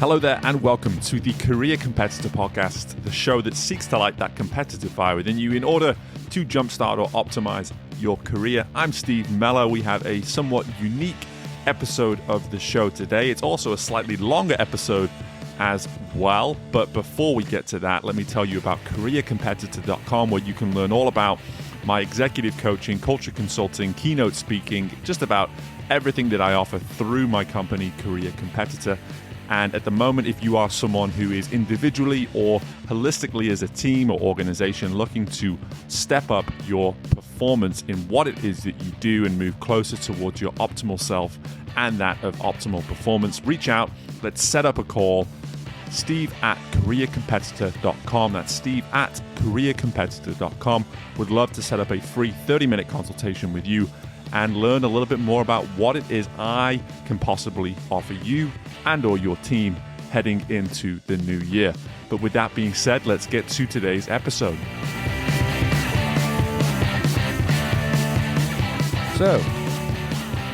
Hello there and welcome to the Career Competitor Podcast, the show that seeks to light that competitive fire within you in order to jumpstart or optimize your career. I'm Steve Mello. We have a somewhat unique episode of the show today. It's also a slightly longer episode as well. But before we get to that, let me tell you about careercompetitor.com, where you can learn all about my executive coaching, culture consulting, keynote speaking, just about everything that I offer through my company, Career Competitor. And at the moment, if you are someone who is individually or holistically as a team or organization looking to step up your performance in what it is that you do and move closer towards your optimal self and that of optimal performance, reach out. Let's set up a call. Steve@careercompetitor.com. That's Steve@careercompetitor.com. Would love to set up a free 30-minute consultation with you and learn a little bit more about what it is I can possibly offer you and or your team heading into the new year. But with that being said, let's get to today's episode. So,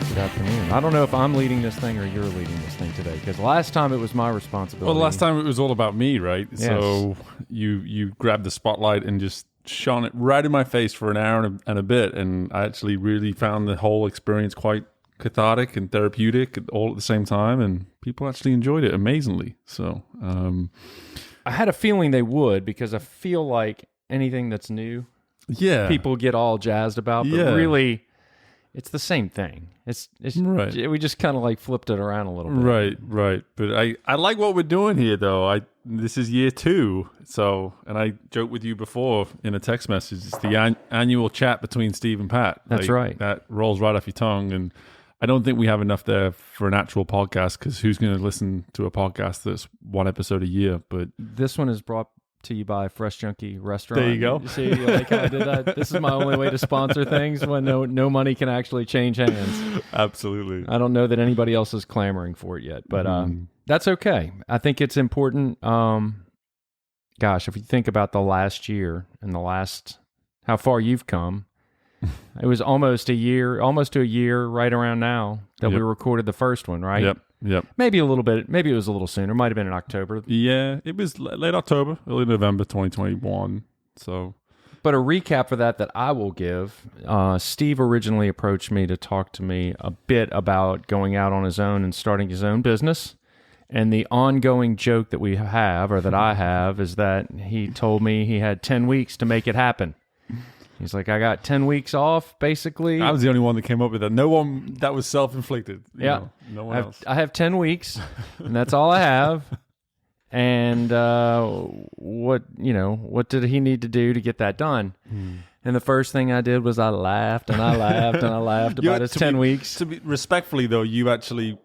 good afternoon. I don't know if I'm leading this thing or you're leading this thing today, because last time it was my responsibility. Well, last time it was all about me, right? Yes. So you grabbed the spotlight and just shone it right in my face for an hour and a bit, and I actually really found the whole experience quite cathartic and therapeutic all at the same time, and people actually enjoyed it amazingly. So I had a feeling they would, because I feel like anything that's new, people get all jazzed about, but really it's the same thing. It's right. We just kind of like flipped it around a little bit. Right. But I like what we're doing here, though. This is year 2, so, and I joked with you before in a text message, it's the annual chat between Steve and Pat. That's right. That rolls right off your tongue, and I don't think we have enough there for an actual podcast, because who's going to listen to a podcast that's one episode a year? But this one is brought to you by Fresh Junkie Restaurant. There you go. See, you like how I did that? This is my only way to sponsor things when no money can actually change hands. Absolutely. I don't know that anybody else is clamoring for it yet, but that's okay. I think it's important. Gosh, if you think about the last year and how far you've come, it was almost to a year right around now that we recorded the first one, right? Yep. Maybe a little bit. Maybe it was a little sooner. Might have been in October. Yeah, it was late October, early November 2021. So, but a recap for that I will give. Steve originally approached me to talk to me a bit about going out on his own and starting his own business. And the ongoing joke that we have, or that I have, is that he told me he had 10 weeks to make it happen. He's like, I got 10 weeks off, basically. I was the only one that came up with that. No one, that was self-inflicted. Yeah. No one else. I have 10 weeks, and that's all I have. And what did he need to do to get that done? And the first thing I did was I laughed and I laughed and I laughed about his 10 weeks. To be respectfully, though, you actually...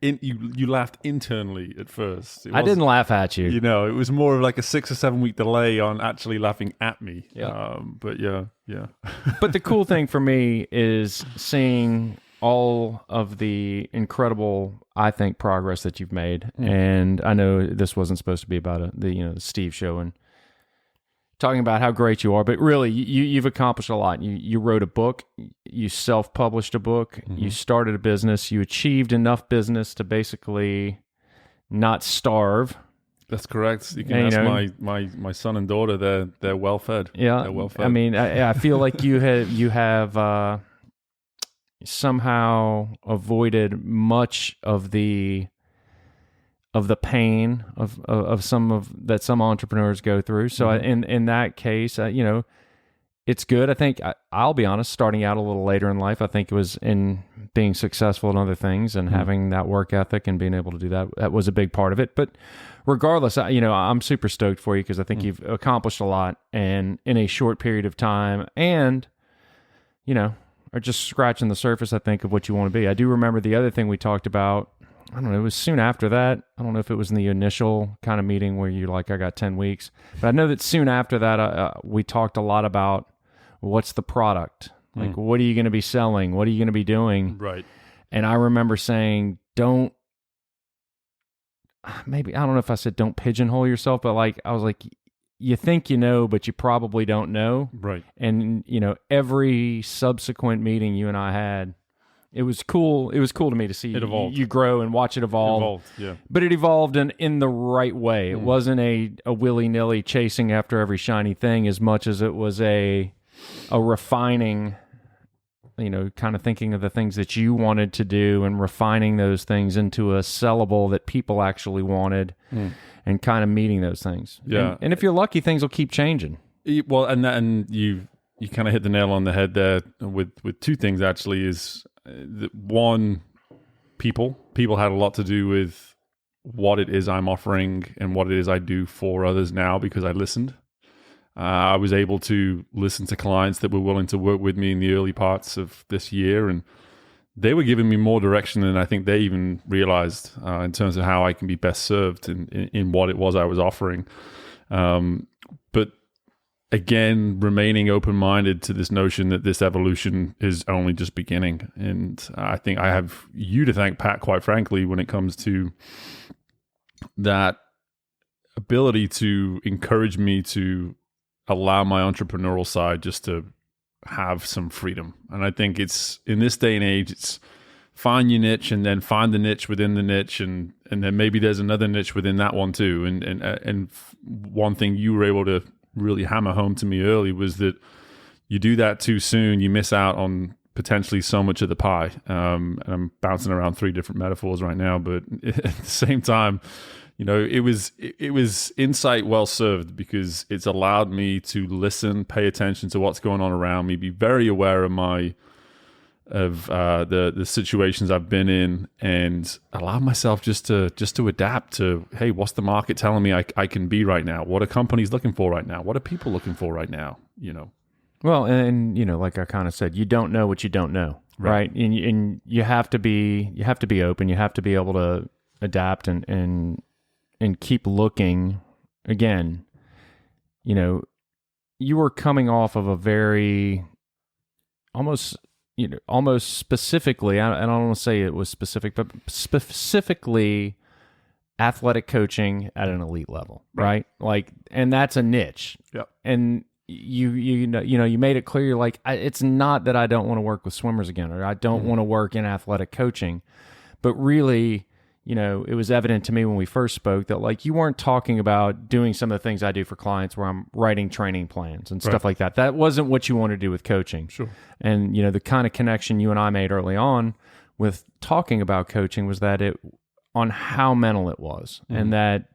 You laughed internally at first. I didn't laugh at you. It was more of like a 6 or 7 week delay on actually laughing at me. Yeah. But yeah. But the cool thing for me is seeing all of the incredible, I think, progress that you've made. And I know this wasn't supposed to be about the Steve show and talking about how great you are, but really you've accomplished a lot. You wrote a book, you self-published a book, you started a business, you achieved enough business to basically not starve. That's correct. You can ask my son and daughter; they're well fed. Yeah, they're well fed. I mean, I feel like you have somehow avoided much of the pain of some entrepreneurs go through. So in that case, it's good. I think I'll be honest, starting out a little later in life, I think it was in being successful in other things and having that work ethic and being able to do that. That was a big part of it. But regardless, I'm super stoked for you, because I think you've accomplished a lot and in a short period of time, and are just scratching the surface, I think, of what you want to be. I do remember the other thing we talked about. I don't know, it was soon after that. I don't know if it was in the initial kind of meeting where you're like, I got 10 weeks. But I know that soon after that, we talked a lot about what's the product? Like, what are you going to be selling? What are you going to be doing? Right. And I remember saying, don't know if I said don't pigeonhole yourself, but I was like, you think you know, but you probably don't know. Right. And, every subsequent meeting you and I had, it was cool. It was cool to me to see It evolved. you grow and watch it evolve. Yeah. But it evolved in the right way. It wasn't a willy-nilly chasing after every shiny thing as much as it was a refining, kind of thinking of the things that you wanted to do and refining those things into a sellable that people actually wanted and kind of meeting those things. Yeah. And if you're lucky, things will keep changing. Well, and you kind of hit the nail on the head there with two things actually. Is one, people had a lot to do with what it is I'm offering and what it is I do for others now because I listened. I was able to listen to clients that were willing to work with me in the early parts of this year, and they were giving me more direction than I think they even realized in terms of how I can be best served in what it was I was offering. But again, remaining open-minded to this notion that this evolution is only just beginning. And I think I have you to thank, Pat, quite frankly, when it comes to that ability to encourage me to allow my entrepreneurial side just to have some freedom. And I think it's, in this day and age, it's find your niche and then find the niche within the niche, and then maybe there's another niche within that one too. And one thing you were able to really hammer home to me early was that you do that too soon, you miss out on potentially so much of the pie. And I'm bouncing around 3 different metaphors right now, but at the same time, it was insight well served, because it's allowed me to listen, pay attention to what's going on around me, be very aware of the situations I've been in, and allow myself just to adapt to, hey, what's the market telling me I can be right now? What are companies looking for right now? What are people looking for right now? Well, and like I kind of said, you don't know what you don't know, right? And you have to be open. You have to be able to adapt and keep looking. Again, you were coming off of a very almost specifically, I don't want to say it was specific, but specifically athletic coaching at an elite level, right? Like, and that's a niche. Yep. And you made it clear, you're like, it's not that I don't want to work with swimmers again, or I don't want to work in athletic coaching, but really, it was evident to me when we first spoke that, like, you weren't talking about doing some of the things I do for clients where I'm writing training plans and stuff like that. That wasn't what you want to do with coaching. Sure. And, the kind of connection you and I made early on with talking about coaching was that on how mental it was, and that,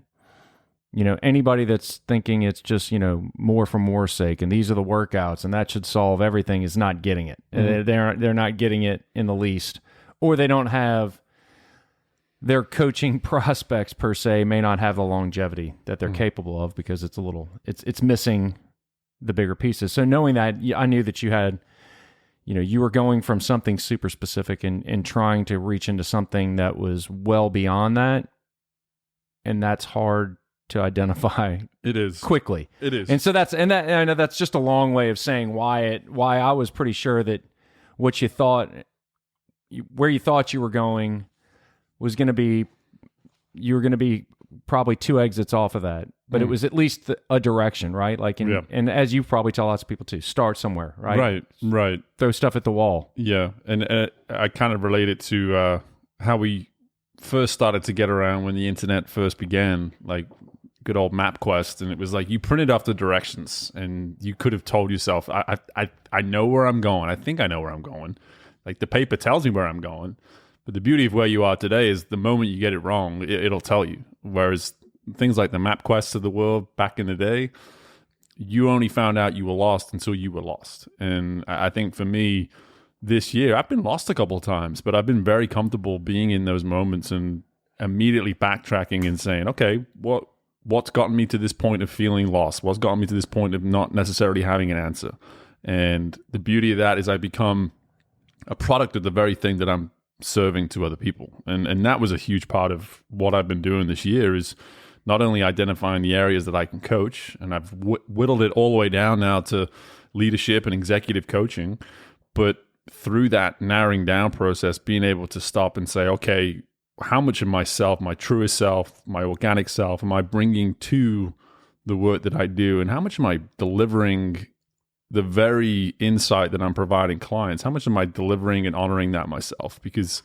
anybody that's thinking it's just, more for more's sake, and these are the workouts and that should solve everything, is not getting it. They're not getting it in the least, or they don't have, their coaching prospects per se may not have the longevity that they're capable of, because it's missing the bigger pieces. So knowing that, I knew that you had, you were going from something super specific and trying to reach into something that was well beyond that. And that's hard to identify. It is quickly. It is. And so I know that's just a long way of saying why I was pretty sure that what you thought, where you thought you were going, was going to be, you were going to be probably 2 exits off of that, but it was at least a direction, right? Like, and as you probably tell lots of people too, start somewhere, right? Right. Throw stuff at the wall. Yeah. And I kind of relate it to how we first started to get around when the internet first began, like good old MapQuest. And it was like, you printed off the directions and you could have told yourself, I know where I'm going. I think I know where I'm going. Like, the paper tells me where I'm going. But the beauty of where you are today is the moment you get it wrong, it'll tell you. Whereas things like the MapQuests of the world back in the day, you only found out you were lost until you were lost. And I think for me, this year, I've been lost a couple of times, but I've been very comfortable being in those moments and immediately backtracking and saying, okay, what's gotten me to this point of feeling lost? What's gotten me to this point of not necessarily having an answer? And the beauty of that is I become a product of the very thing that I'm serving to other people. And that was a huge part of what I've been doing this year, is not only identifying the areas that I can coach, and I've whittled it all the way down now to leadership and executive coaching, but through that narrowing down process, being able to stop and say, okay, how much of myself, my truest self, my organic self, am I bringing to the work that I do? And how much am I delivering the very insight that I'm providing clients, how much am I delivering and honoring that myself? Because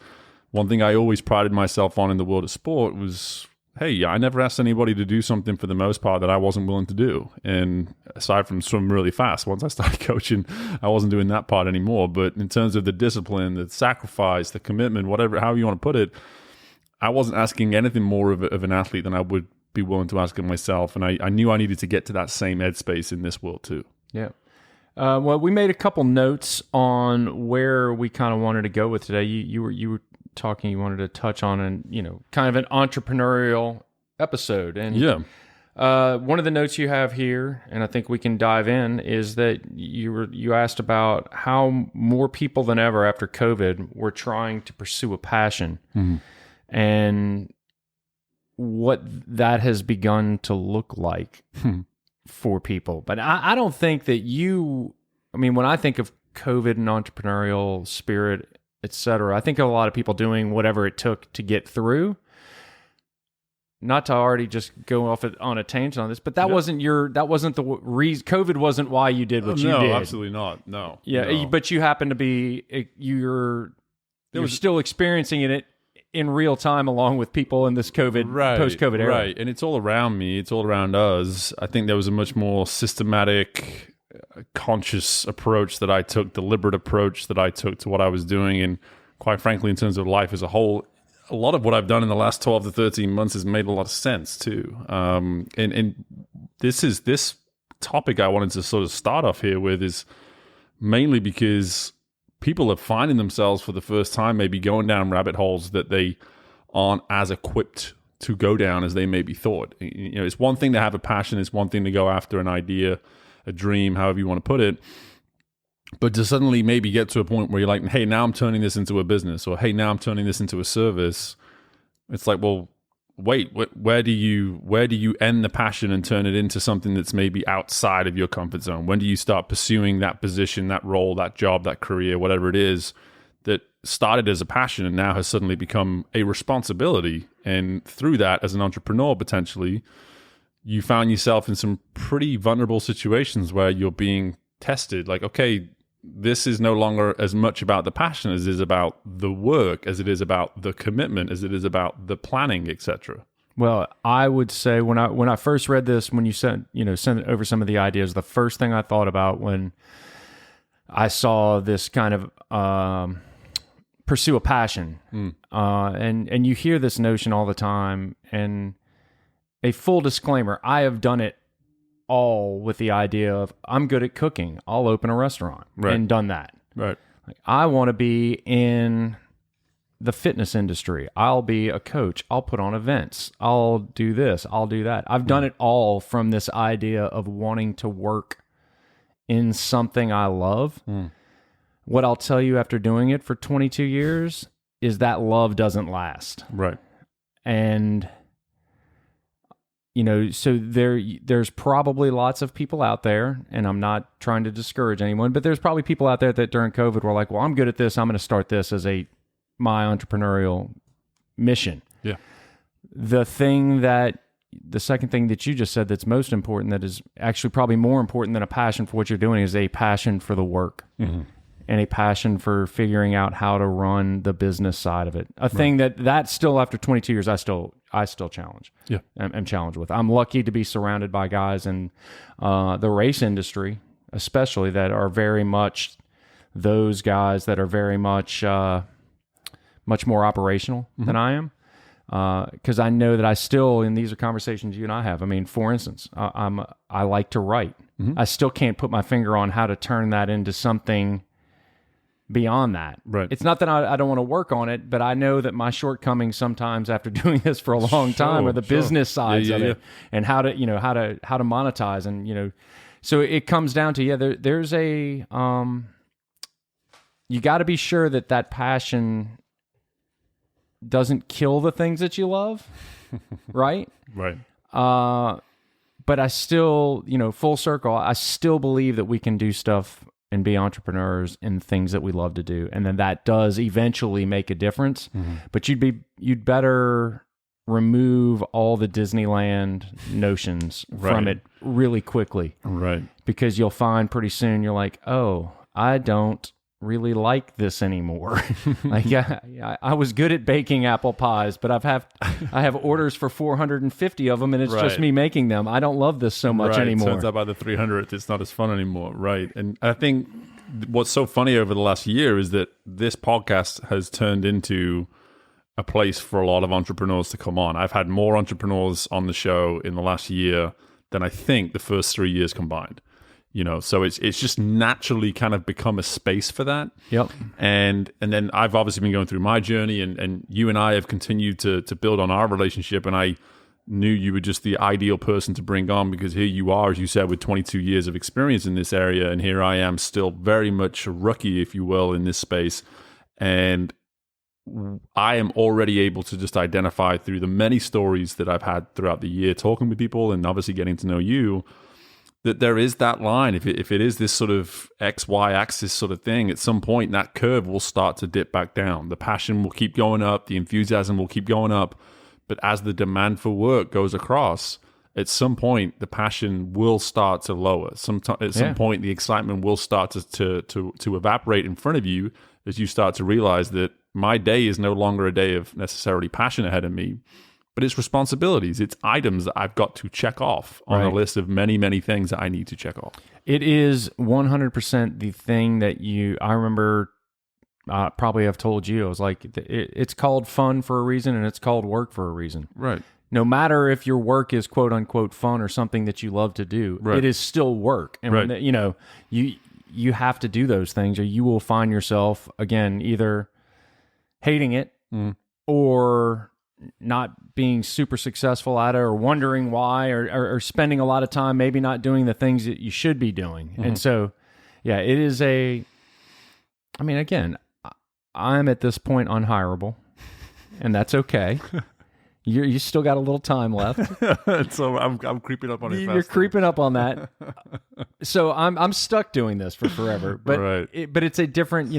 one thing I always prided myself on in the world of sport was, hey, I never asked anybody to do something for the most part that I wasn't willing to do. And aside from swim really fast, once I started coaching, I wasn't doing that part anymore. But in terms of the discipline, the sacrifice, the commitment, whatever, however you want to put it, I wasn't asking anything more of an athlete than I would be willing to ask of myself. And I knew I needed to get to that same headspace in this world too. Yeah. Well, we made a couple notes on where we kind of wanted to go with today. You were talking, you wanted to touch on kind of an entrepreneurial episode. And one of the notes you have here, and I think we can dive in, is that you asked about how more people than ever after COVID were trying to pursue a passion. Mm-hmm. And what that has begun to look like for people. But I don't think that when I think of COVID and entrepreneurial spirit, et cetera, I think of a lot of people doing whatever it took to get through. Not to already just go off on a tangent on this, but that wasn't the reason. COVID wasn't why you did what you did. No, absolutely not. No. Yeah, no. But you happen to be, you're still experiencing it in real time along with people in this post-COVID era. Right, and it's all around me. It's all around us. I think there was a much more systematic, conscious approach that I took, deliberate approach that I took to what I was doing. And quite frankly, in terms of life as a whole, a lot of what I've done in the last 12 to 13 months has made a lot of sense too. And this topic I wanted to sort of start off here with is mainly because people are finding themselves for the first time maybe going down rabbit holes that they aren't as equipped to go down as they maybe thought. It's one thing to have a passion. It's one thing to go after an idea, a dream, however you want to put it. But to suddenly maybe get to a point where you're like, hey, now I'm turning this into a business, or hey, now I'm turning this into a service. It's like, well, wait, where do you end the passion and turn it into something that's maybe outside of your comfort zone? When do you start pursuing that position, that role, that job, that career, whatever it is that started as a passion and now has suddenly become a responsibility? And through that, as an entrepreneur, potentially, you found yourself in some pretty vulnerable situations where you're being tested. Like, okay, this is no longer as much about the passion as it is about the work, as it is about the commitment, as it is about the planning, etc. Well, I would say when I first read this, when you sent over some of the ideas, the first thing I thought about when I saw this kind of pursue a passion, and you hear this notion all the time. And a full disclaimer: I have done it all with the idea of I'm good at cooking. I'll open a restaurant and done that. Right. Like, I want to be in the fitness industry. I'll be a coach. I'll put on events. I'll do this. I'll do that. I've done it all from this idea of wanting to work in something I love. What I'll tell you after doing it for 22 years is that love doesn't last. Right. And so there's probably lots of people out there, and I'm not trying to discourage anyone, but there's probably people out there that during COVID were like, well, I'm good at this. I'm going to start this as my entrepreneurial mission. Yeah. The second thing that you just said that's most important, that is actually probably more important than a passion for what you're doing, is a passion for the work. Mm-hmm. And a passion for figuring out how to run the business side of it. A thing that still, after 22 years, I still challenge. Yeah, I'm challenged with. I'm lucky to be surrounded by guys in the race industry, especially, that are very much those guys that are very much much more operational than I am. Because I know that I still, and these are conversations you and I have. I mean, for instance, I like to write. Mm-hmm. I still can't put my finger on how to turn that into something beyond that. Right. It's not that I don't want to work on it, but I know that my shortcomings sometimes after doing this for a long time are the business sides of it, and how to monetize, and so it comes down to there's a you got to be sure that passion doesn't kill the things that you love, right? Right. But I still, full circle, I still believe that we can do stuff and be entrepreneurs in things that we love to do. And then that does eventually make a difference. Mm-hmm. But you'd better remove all the Disneyland notions from it really quickly. Right. Because you'll find pretty soon you're like, oh, I don't really like this anymore. Like, I was good at baking apple pies, but I have orders for 450 of them, and it's just me making them. I don't love this so much anymore. Turns out by the 300th, it's not as fun anymore. Right. And I think what's so funny over the last year is that this podcast has turned into a place for a lot of entrepreneurs to come on. I've had more entrepreneurs on the show in the last year than I think the first 3 years combined. So it's just naturally kind of become a space for that. Yep. And then I've obviously been going through my journey, and you and I have continued to build on our relationship. And I knew you were just the ideal person to bring on, because here you are, as you said, with 22 years of experience in this area, and here I am still very much a rookie, if you will, in this space. And I am already able to just identify through the many stories that I've had throughout the year, talking with people and obviously getting to know you, that there is that line. If it is this sort of XY axis sort of thing, at some point that curve will start to dip back down. The passion will keep going up, the enthusiasm will keep going up, but as the demand for work goes across, at some point the passion will start to lower. At some point the excitement will start to evaporate in front of you, as you start to realize that my day is no longer a day of necessarily passion ahead of me, but it's responsibilities. It's items that I've got to check off on a list of many, many things that I need to check off. It is 100% the thing that I remember, probably I've told you, I was like, it's called fun for a reason, and it's called work for a reason. Right. No matter if your work is quote unquote fun or something that you love to do, it is still work. And when you have to do those things, or you will find yourself, again, either hating it or not being super successful at it, or wondering why, or spending a lot of time maybe not doing the things that you should be doing. And so, it is again, I'm at this point unhireable, and that's okay. You still got a little time left. So I'm creeping up on it. You're creeping up on that. So I'm stuck doing this for forever. But but it's a different,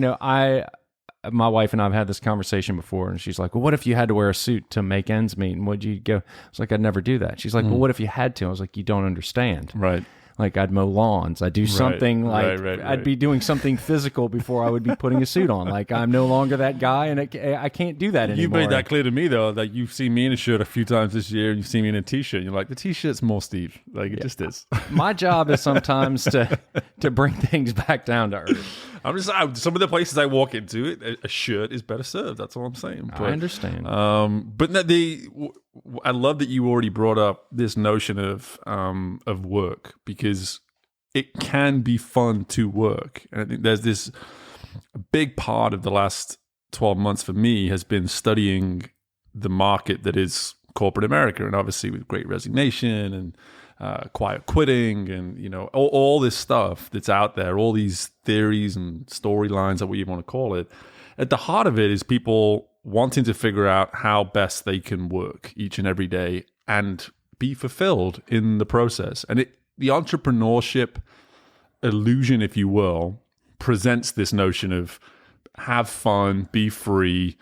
my wife and I have had this conversation before, and she's like, well, what if you had to wear a suit to make ends meet? And would you go? I was like, I'd never do that. She's like, well, what if you had to? I was like, you don't understand. Right. Like, I'd mow lawns. I'd do something I'd be doing something physical before I would be putting a suit on. Like, I'm no longer that guy, and I can't do that anymore. You've made that clear to me, though, that you've seen me in a shirt a few times this year, and you've seen me in a T-shirt. You're like, the T-shirt's more Steve. Like, it just is. My job is sometimes to bring things back down to earth. I'm just some of the places I walk into, a shirt is better served. That's all I'm saying. But, I understand. But I love that you already brought up this notion of work, because it can be fun to work. And I think there's this big part of the last 12 months for me has been studying the market that is corporate America, and obviously with Great Resignation and quiet quitting, and all this stuff that's out there, all these theories and storylines, or what you want to call it. At the heart of it is people wanting to figure out how best they can work each and every day and be fulfilled in the process. And the entrepreneurship illusion, if you will, presents this notion of have fun, be free,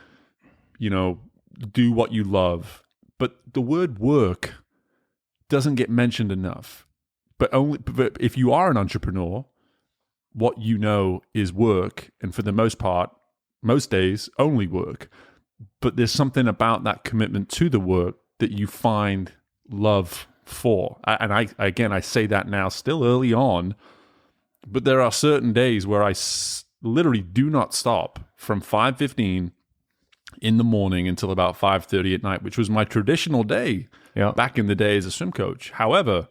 do what you love. But the word work doesn't get mentioned enough. But if you are an entrepreneur, what you know is work, and for the most part, most days, only work. But there's something about that commitment to the work that you find love for. And I say that now, still early on, but there are certain days where I literally do not stop from 5:15 in the morning until about 5:30 at night, which was my traditional day back in the day as a swim coach. However,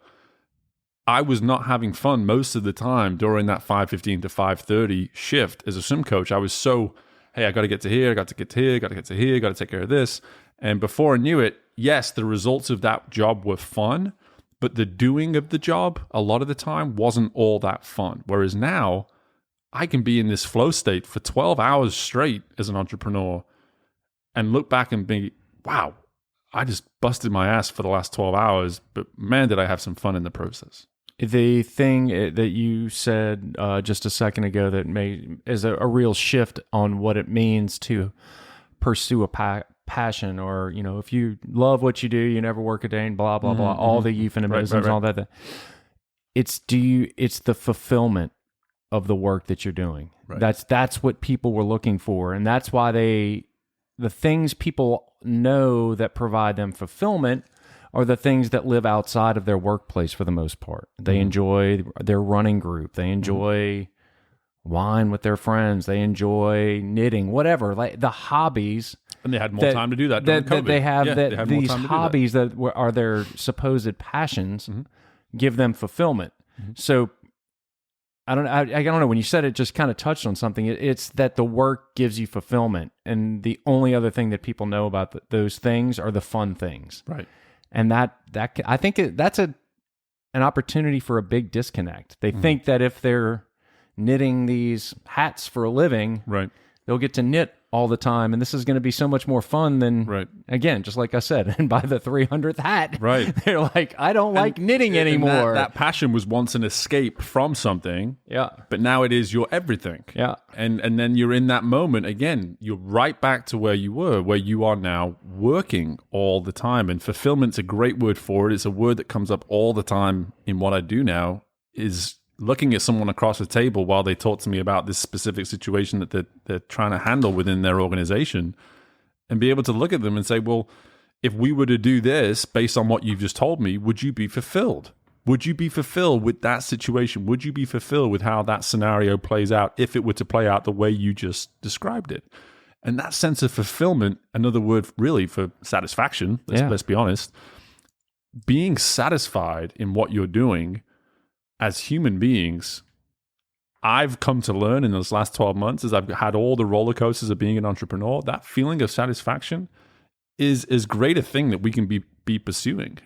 I was not having fun most of the time during that 5:15 to 5:30 shift as a swim coach. I was so, hey, I got to get to here, I got to get to here, got to get to here, got to take care of this. And before I knew it, yes, the results of that job were fun, but the doing of the job a lot of the time wasn't all that fun. Whereas now, I can be in this flow state for 12 hours straight as an entrepreneur and look back and be, wow, I just busted my ass for the last 12 hours, but man, did I have some fun in the process. The thing that you said just a second ago that is a real shift on what it means to pursue a passion, or, if you love what you do, you never work a day, and blah, blah, blah, all the euphemisms and all that. It's the fulfillment of the work that you're doing. Right. That's what people were looking for. And that's why the things people know that provide them fulfillment are the things that live outside of their workplace for the most part. They enjoy their running group. They enjoy wine with their friends. They enjoy knitting, whatever, like the hobbies. And they had more time to do that during COVID. That they have, these hobbies that are their supposed passions give them fulfillment. So I don't know. When you said it, just kind of touched on something. It's that the work gives you fulfillment, and the only other thing that people know about those things are the fun things. Right. And that I think that's an opportunity for a big disconnect. They think that if they're knitting these hats for a living, right, they'll get to knit all the time, and this is going to be so much more fun than, again, just like I said, and by the 300th hat, they're like, I don't like knitting anymore. That passion was once an escape from something, but now it is your everything. And then you're in that moment again, you're right back to where you were, where you are now working all the time. And fulfillment's a great word for it. It's a word that comes up all the time in what I do now, is looking at someone across the table while they talk to me about this specific situation that they're trying to handle within their organization, and be able to look at them and say, well, if we were to do this based on what you've just told me, would you be fulfilled? Would you be fulfilled with that situation? Would you be fulfilled with how that scenario plays out if it were to play out the way you just described it? And that sense of fulfillment, another word really for satisfaction, let's be honest, being satisfied in what you're doing. As human beings, I've come to learn in those last 12 months, as I've had all the roller coasters of being an entrepreneur, that feeling of satisfaction is as great a thing that we can be pursuing.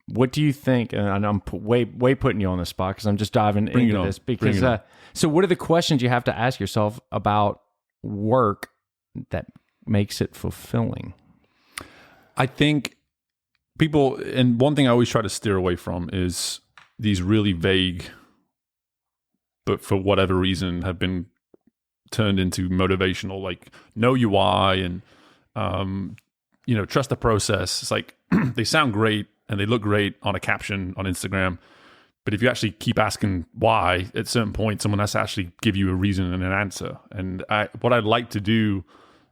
What do you think? And I'm way putting you on the spot because I'm just diving into this. Because so, what are the questions you have to ask yourself about work that makes it fulfilling? I think people, and one thing I always try to steer away from is these really vague, but for whatever reason have been turned into motivational, like know your why and, trust the process. It's like, they sound great and they look great on a caption on Instagram. But if you actually keep asking why, at a certain point, someone has to actually give you a reason and an answer. And what I'd like to do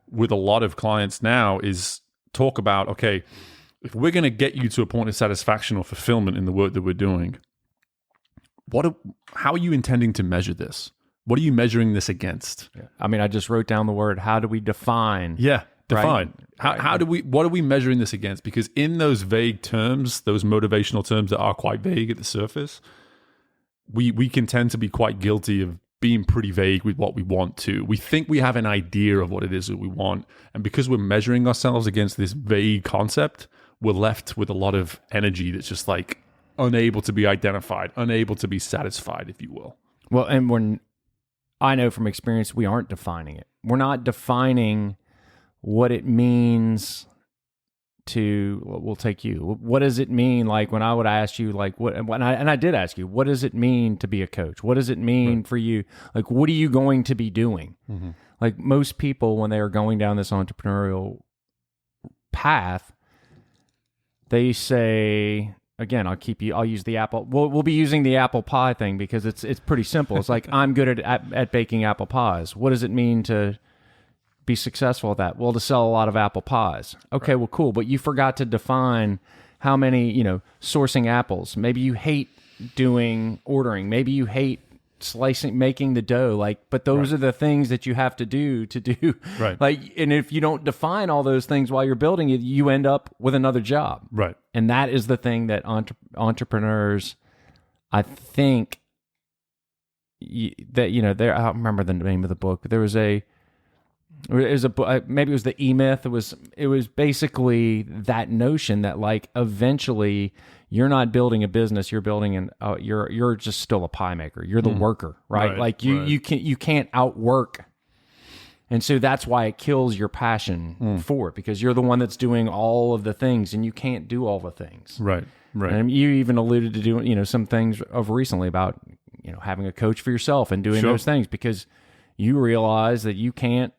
with a lot of clients now is talk about, okay, if we're going to get you to a point of satisfaction or fulfillment in the work that we're doing, how are you intending to measure this? What are you measuring this against? I mean, I just wrote down the word, how do we define? Define. Right? What are we measuring this against? Because in those vague terms, those motivational terms that are quite vague at the surface, we can tend to be quite guilty of being pretty vague with what we want to. We think we have an idea of what it is that we want. And because we're measuring ourselves against this vague concept, we're left with a lot of energy that's just like, unable to be identified, unable to be satisfied, if you will. Well, and I know from experience, we aren't defining it. We're not defining what it means to, we'll take you. What does it mean? Like when I would ask you, like I did ask you, what does it mean to be a coach? What does it mean for you? Like, what are you going to be doing? Like most people, when they are going down this entrepreneurial path, they say, again, I'll use the apple. We'll be using the apple pie thing because it's pretty simple. It's like, I'm good at baking apple pies. What does it mean to be successful at that? Well, to sell a lot of apple pies. Okay, well, cool. But you forgot to define how many, sourcing apples. Maybe you hate ordering. Maybe you hate making the dough. But those are the things that you have to do. And if you don't define all those things while you're building it, you end up with another job. Right. And that is the thing that entrepreneurs, I think, I don't remember the name of the book, but it was a book, maybe it was the E-Myth. It was basically that notion that eventually you're not building a business, you're building you're just still a pie maker. You're the worker, right? You can't outwork. And so that's why it kills your passion for it, because you're the one that's doing all of the things and you can't do all the things. Right. And you even alluded to doing, some things of recently about, having a coach for yourself and doing those things because you realize that you can't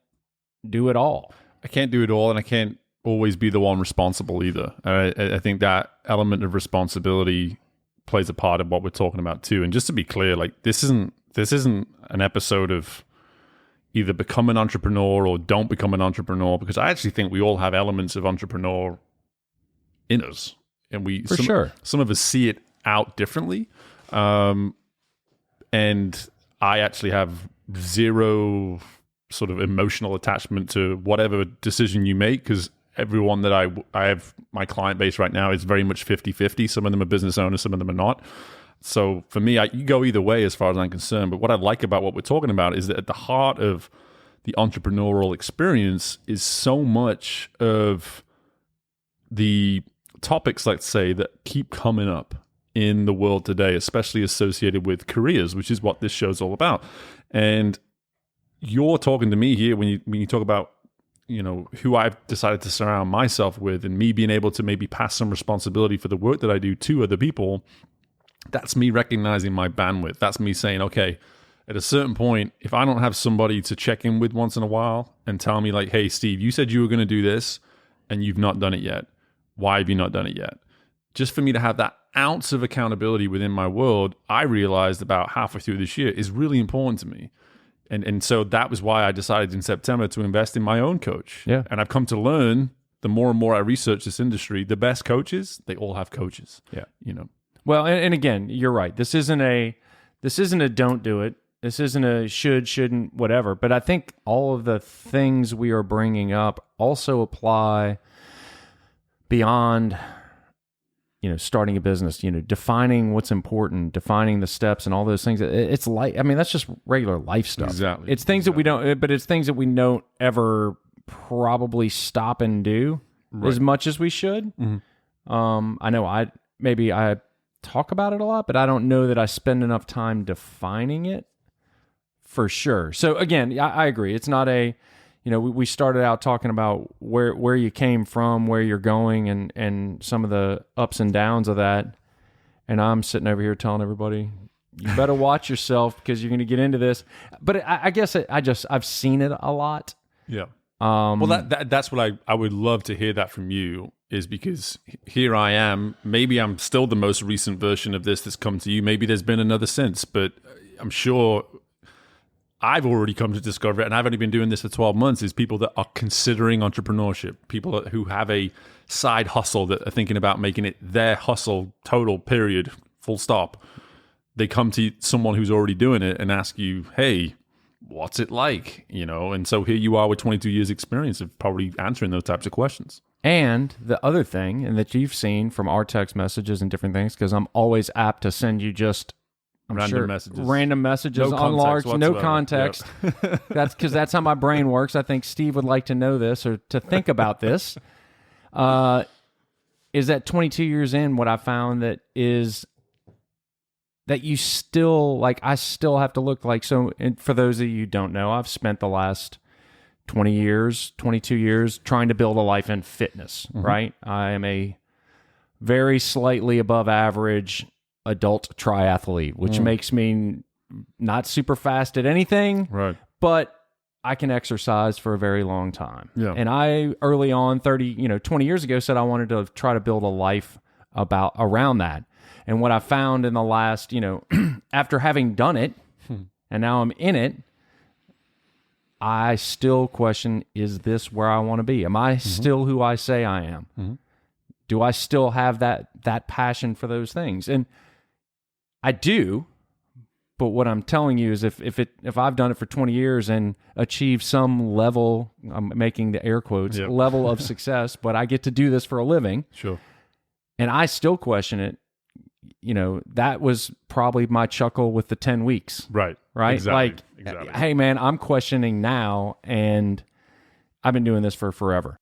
do it all. I can't do it all, and I can't always be the one responsible either. I think that element of responsibility plays a part of what we're talking about too. And just to be clear, like this isn't an episode of either become an entrepreneur or don't become an entrepreneur, because I actually think we all have elements of entrepreneur in us, and some of us see it out differently. And I actually have zero sort of emotional attachment to whatever decision you make, because everyone that I have, my client base right now is very much 50-50. Some of them are business owners, some of them are not. So for me, you go either way as far as I'm concerned. But what I like about what we're talking about is that at the heart of the entrepreneurial experience is so much of the topics, let's say, that keep coming up in the world today, especially associated with careers, which is what this show's all about. And you're talking to me here when you talk about, you know, who I've decided to surround myself with, and me being able to maybe pass some responsibility for the work that I do to other people. That's me recognizing my bandwidth. That's me saying, okay, at a certain point, if I don't have somebody to check in with once in a while and tell me like, hey, Steve, you said you were going to do this and you've not done it yet. Why have you not done it yet? Just for me to have that ounce of accountability within my world, I realized about halfway through this year is really important to me. And so that was why I decided in September to invest in my own coach. Yeah. And I've come to learn, the more and more I research this industry, the best coaches, they all have coaches. Yeah. You know. Well, and again, you're right. This isn't a don't do it. This isn't a should, shouldn't, whatever. But I think all of the things we are bringing up also apply beyond, you know, starting a business, you know, defining what's important, defining the steps and all those things. It's like, I mean, that's just regular life stuff. Exactly. It's things that we don't, but it's things that we don't ever probably stop and do as much as we should. Mm-hmm. I know I talk about it a lot, but I don't know that I spend enough time defining it for sure. So again, I agree. It's not a, you know, we started out talking about where you came from, where you're going, and some of the ups and downs of that. And I'm sitting over here telling everybody, you better watch yourself because you're going to get into this. But I guess I've seen it a lot. Yeah. Well, that's what I would love to hear that from you, is because here I am. Maybe I'm still the most recent version of this that's come to you. Maybe there's been another since, but I'm sure I've already come to discover it, and I've only been doing this for 12 months, is people that are considering entrepreneurship, people who have a side hustle that are thinking about making it their hustle, total, period, full stop. They come to someone who's already doing it and ask you, hey, what's it like? You know, and so here you are with 22 years experience of probably answering those types of questions. And the other thing, and that you've seen from our text messages and different things, because I'm always apt to send you just random messages on large, no context. Yep. That's how my brain works. I think Steve would like to know this or to think about this. Is that 22 years in, what I found that you still, like, I still have to look like, so, and for those of you who don't know, I've spent the last 22 years trying to build a life in fitness, right? I am a very slightly above average adult triathlete, which makes me not super fast at anything, right? But I can exercise for a very long time. Yeah. And I early on 20 years ago said I wanted to try to build a life around that. And what I found in the last, after having done it and now I'm in it, I still question, is this where I want to be? Am I still who I say I am? Mm-hmm. Do I still have that passion for those things? And I do, but what I'm telling you is if I've done it for 20 years and achieved some level, I'm making the air quotes, level of success, but I get to do this for a living. Sure. And I still question it. That was probably my chuckle with the 10 weeks. Right. Exactly. Hey man, I'm questioning now, and I've been doing this for forever.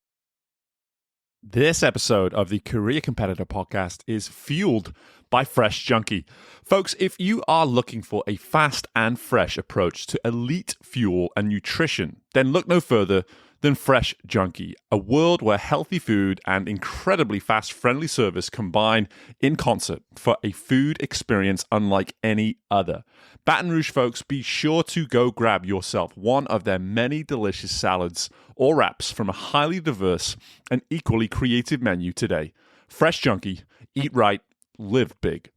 This episode of the Career Competitor Podcast is fueled by Fresh Junkie. Folks, if you are looking for a fast and fresh approach to elite fuel and nutrition, then look no further than Fresh Junkie, a world where healthy food and incredibly fast, friendly service combine in concert for a food experience unlike any other. Baton Rouge folks, be sure to go grab yourself one of their many delicious salads or wraps from a highly diverse and equally creative menu today. Fresh Junkie, eat right, live big.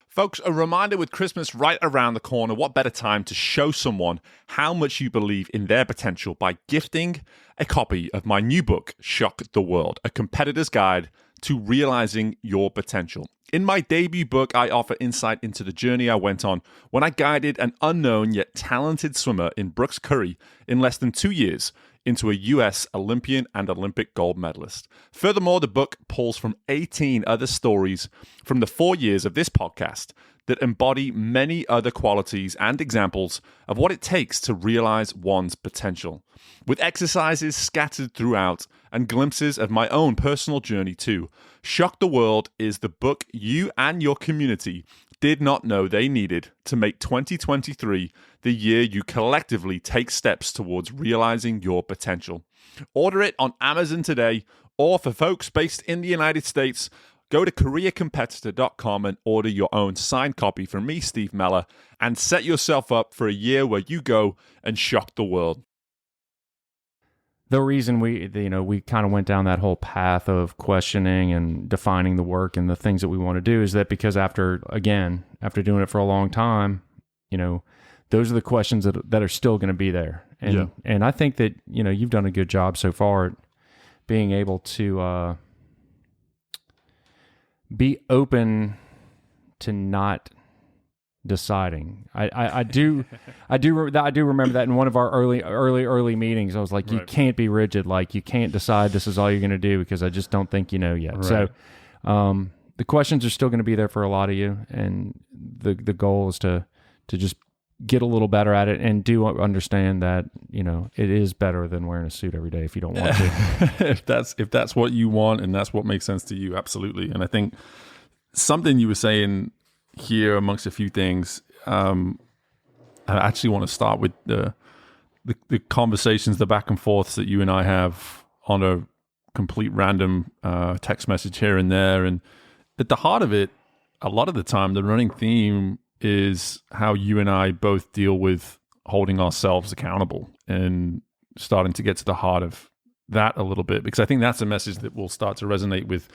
Folks, a reminder with Christmas right around the corner, what better time to show someone how much you believe in their potential by gifting a copy of my new book, Shock the World, A Competitor's Guide to Realizing Your Potential. In my debut book, I offer insight into the journey I went on when I guided an unknown yet talented swimmer in Brooks Curry in less than 2 years into a U.S. Olympian and Olympic gold medalist. Furthermore, the book pulls from 18 other stories from the 4 years of this podcast that embody many other qualities and examples of what it takes to realize one's potential, with exercises scattered throughout and glimpses of my own personal journey too. Shock the World is the book you and your community did not know they needed to make 2023 the year you collectively take steps towards realizing your potential. Order it on Amazon today, or for folks based in the United States, go to careercompetitor.com and order your own signed copy from me, Steve Meller, and set yourself up for a year where you go and shock the world. The reason we kind of went down that whole path of questioning and defining the work and the things that we want to do is that because after doing it for a long time, those are the questions that are still going to be there. And I think that, you've done a good job so far at being able to be open to not deciding. I do remember that in one of our early meetings. I was like, you can't be rigid. Like, you can't decide this is all you're going to do because I just don't think you know yet. Right. So the questions are still going to be there for a lot of you, and the goal is to just get a little better at it and do understand that it is better than wearing a suit every day if you don't want to. if that's what you want and that's what makes sense to you, absolutely. And I think something you were saying here amongst a few things, I actually want to start with the conversations, the back and forths that you and I have on a complete random text message here and there. And at the heart of it, a lot of the time, the running theme is how you and I both deal with holding ourselves accountable and starting to get to the heart of that a little bit, because I think that's a message that will start to resonate with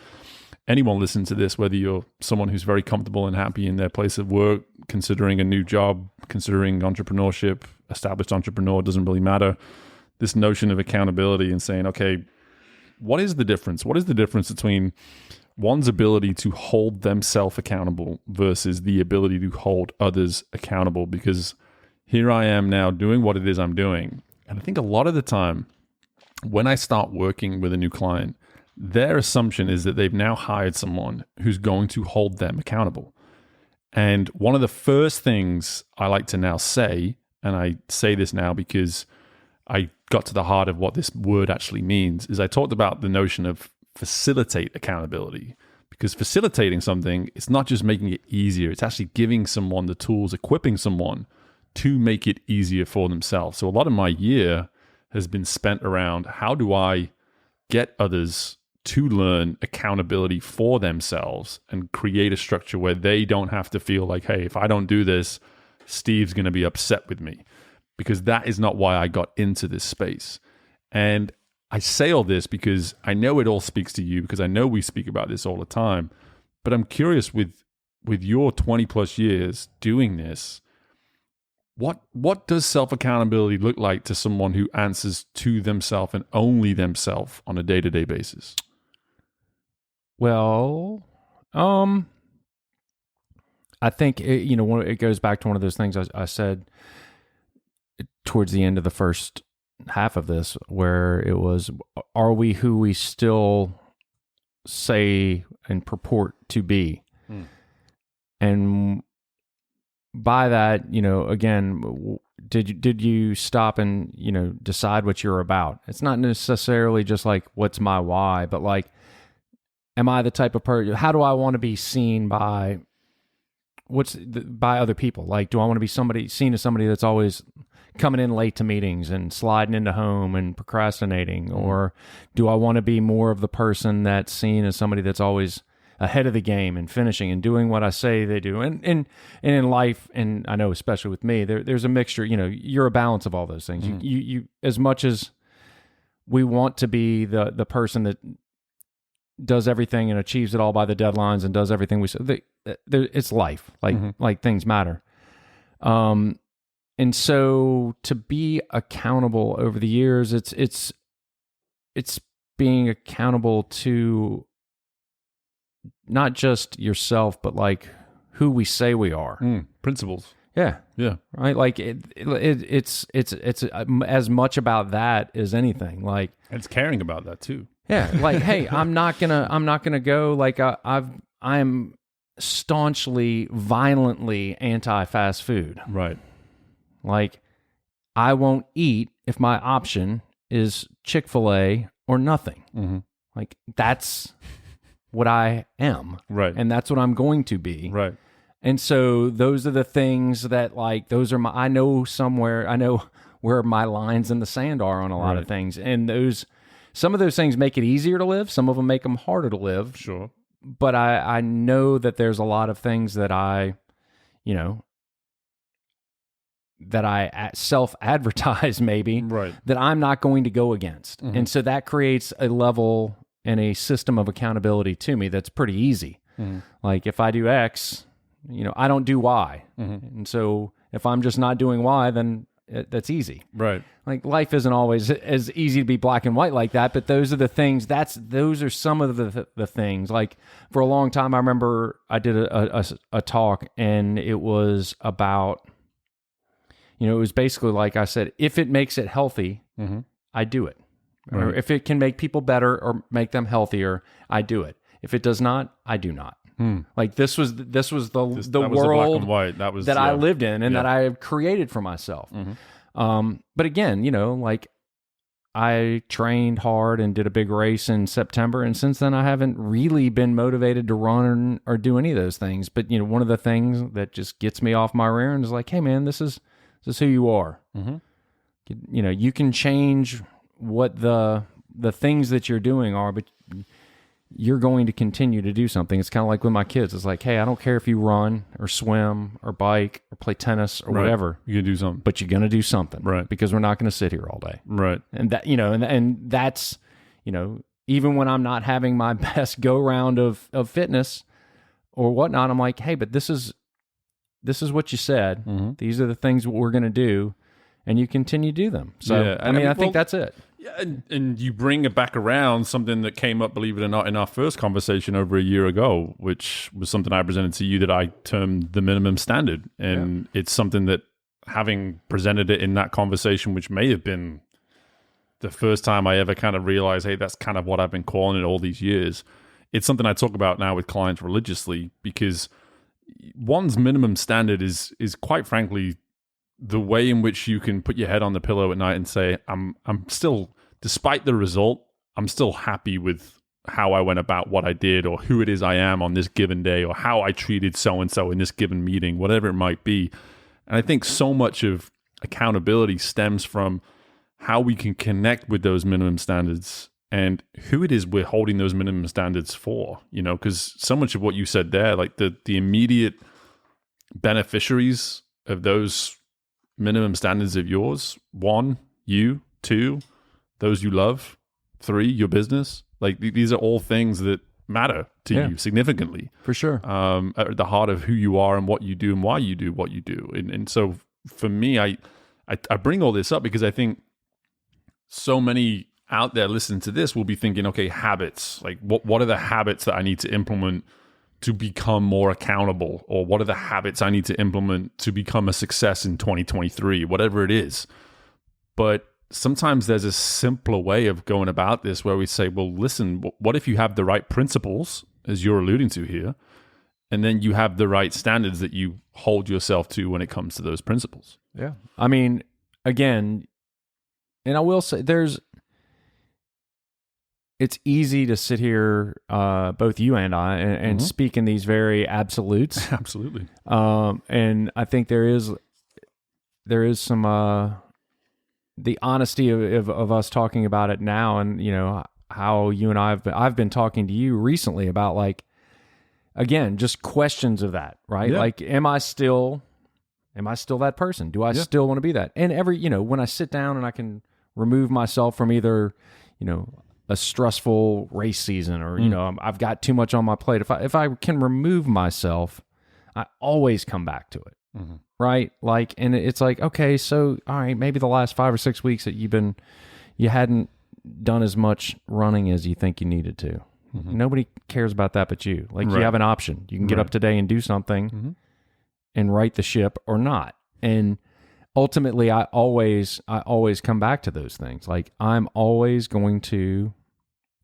anyone listening to this, whether you're someone who's very comfortable and happy in their place of work, considering a new job, considering entrepreneurship, established entrepreneur, doesn't really matter. This notion of accountability and saying, okay, what is the difference? What is the difference between one's ability to hold themselves accountable versus the ability to hold others accountable? Because here I am now doing what it is I'm doing. And I think a lot of the time when I start working with a new client, their assumption is that they've now hired someone who's going to hold them accountable. And one of the first things I like to now say, and I say this now because I got to the heart of what this word actually means, is I talked about the notion of facilitate accountability. Because facilitating something, it's not just making it easier, it's actually giving someone the tools, equipping someone to make it easier for themselves. So a lot of my year has been spent around how do I get others to learn accountability for themselves and create a structure where they don't have to feel like, hey, if I don't do this, Steve's going to be upset with me, because that is not why I got into this space. And I say all this because I know it all speaks to you, because I know we speak about this all the time, but I'm curious with your 20 plus years doing this, what does self-accountability look like to someone who answers to themselves and only themselves on a day-to-day basis? Well, I think it goes back to one of those things I said towards the end of the first half of this, where it was, are we who we still say and purport to be? And by that, again, did you stop and, decide what you're about? It's not necessarily just like, what's my why, but like, am I the type of person, how do I want to be seen by by other people? Like, do I want to be seen as somebody that's always coming in late to meetings and sliding into home and procrastinating? Or do I want to be more of the person that's seen as somebody that's always ahead of the game and finishing and doing what I say they do? And in life, and I know especially with me, there's a mixture. You're a balance of all those things. You as much as we want to be the person that does everything and achieves it all by the deadlines and does everything we say, it's life. Like things matter. And so to be accountable over the years, it's being accountable to not just yourself, but like who we say we are. Principles. Yeah. Right. Like it's as much about that as anything. Like it's caring about that too. Yeah. Like, hey, I'm not gonna go. Like I'm staunchly, violently anti-fast food. Right. Like I won't eat if my option is Chick-fil-A or nothing. Like that's what I am. Right. And that's what I'm going to be. Right. And so those are the things that those are I know where my lines in the sand are on a lot of things. And some of those things make it easier to live. Some of them make them harder to live. Sure. But I know that there's a lot of things that I self-advertise maybe that I'm not going to go against. And so that creates a level and a system of accountability to me that's pretty easy. Like if I do X, I don't do Y. And so if I'm just not doing Y, then that's easy. Right. Like life isn't always as easy to be black and white like that, but those are the things, those are some of the things. Like for a long time, I remember I did a talk and it was about, it was basically like I said, if it makes it healthy, I do it. Right. Or if it can make people better or make them healthier, I do it. If it does not, I do not. Like this was the world and white. That I lived in and that I have created for myself. But again, like I trained hard and did a big race in September, and since then I haven't really been motivated to run or do any of those things. But one of the things that just gets me off my rear and is like, hey man, this is who you are. You can change what the things that you're doing are, but you're going to continue to do something. It's kind of like with my kids. It's like, hey, I don't care if you run or swim or bike or play tennis or whatever. You're going to do something. But you're going to do something. Right. Because we're not going to sit here all day. Right. And that, and that's, even when I'm not having my best go round of fitness or whatnot, I'm like, hey, but this is what you said. These are the things we're going to do. And you continue to do them. So, I think that's it. Yeah, and you bring it back around, something that came up, believe it or not, in our first conversation over a year ago, which was something I presented to you that I termed the minimum standard. And it's something that, having presented it in that conversation, which may have been the first time I ever kind of realized, hey, that's kind of what I've been calling it all these years. It's something I talk about now with clients religiously, because one's minimum standard is quite frankly the way in which you can put your head on the pillow at night and say, I'm still, despite the result, I'm still happy with how I went about what I did, or who it is I am on this given day, or how I treated so-and-so in this given meeting, whatever it might be. And I think so much of accountability stems from how we can connect with those minimum standards and who it is we're holding those minimum standards for, because so much of what you said there, like the immediate beneficiaries of those minimum standards of yours, 1, you, 2, those you love, 3, your business, like these are all things that matter to you significantly. For sure. At the heart of who you are and what you do and why you do what you do. And so for me, I bring all this up because I think so many out there listening to this will be thinking, okay, habits, like what are the habits that I need to implement to become more accountable, or what are the habits I need to implement to become a success in 2023, whatever it is. But sometimes there's a simpler way of going about this where we say, well, listen, what if you have the right principles, as you're alluding to here, and then you have the right standards that you hold yourself to when it comes to those principles? Yeah. I mean, again, and I will say it's easy to sit here, both you and I, and speak in these very absolutes. Absolutely. And I think there is there is some the honesty of us talking about it now, and how you and I've been talking to you recently about, like, again, just questions of that, right? Yeah. Like, am I still that person? Do I still want to be that? And when I sit down and I can remove myself from either, a stressful race season, or, I've got too much on my plate. If I can remove myself, I always come back to it. Mm-hmm. Right? Like, and it's like, okay, so, all right, maybe the last 5 or 6 weeks that you hadn't done as much running as you think you needed to. Mm-hmm. Nobody cares about that but you. Like, you have an option. You can get up today and do something and right the ship, or not. And ultimately, I always come back to those things. Like, I'm always going to,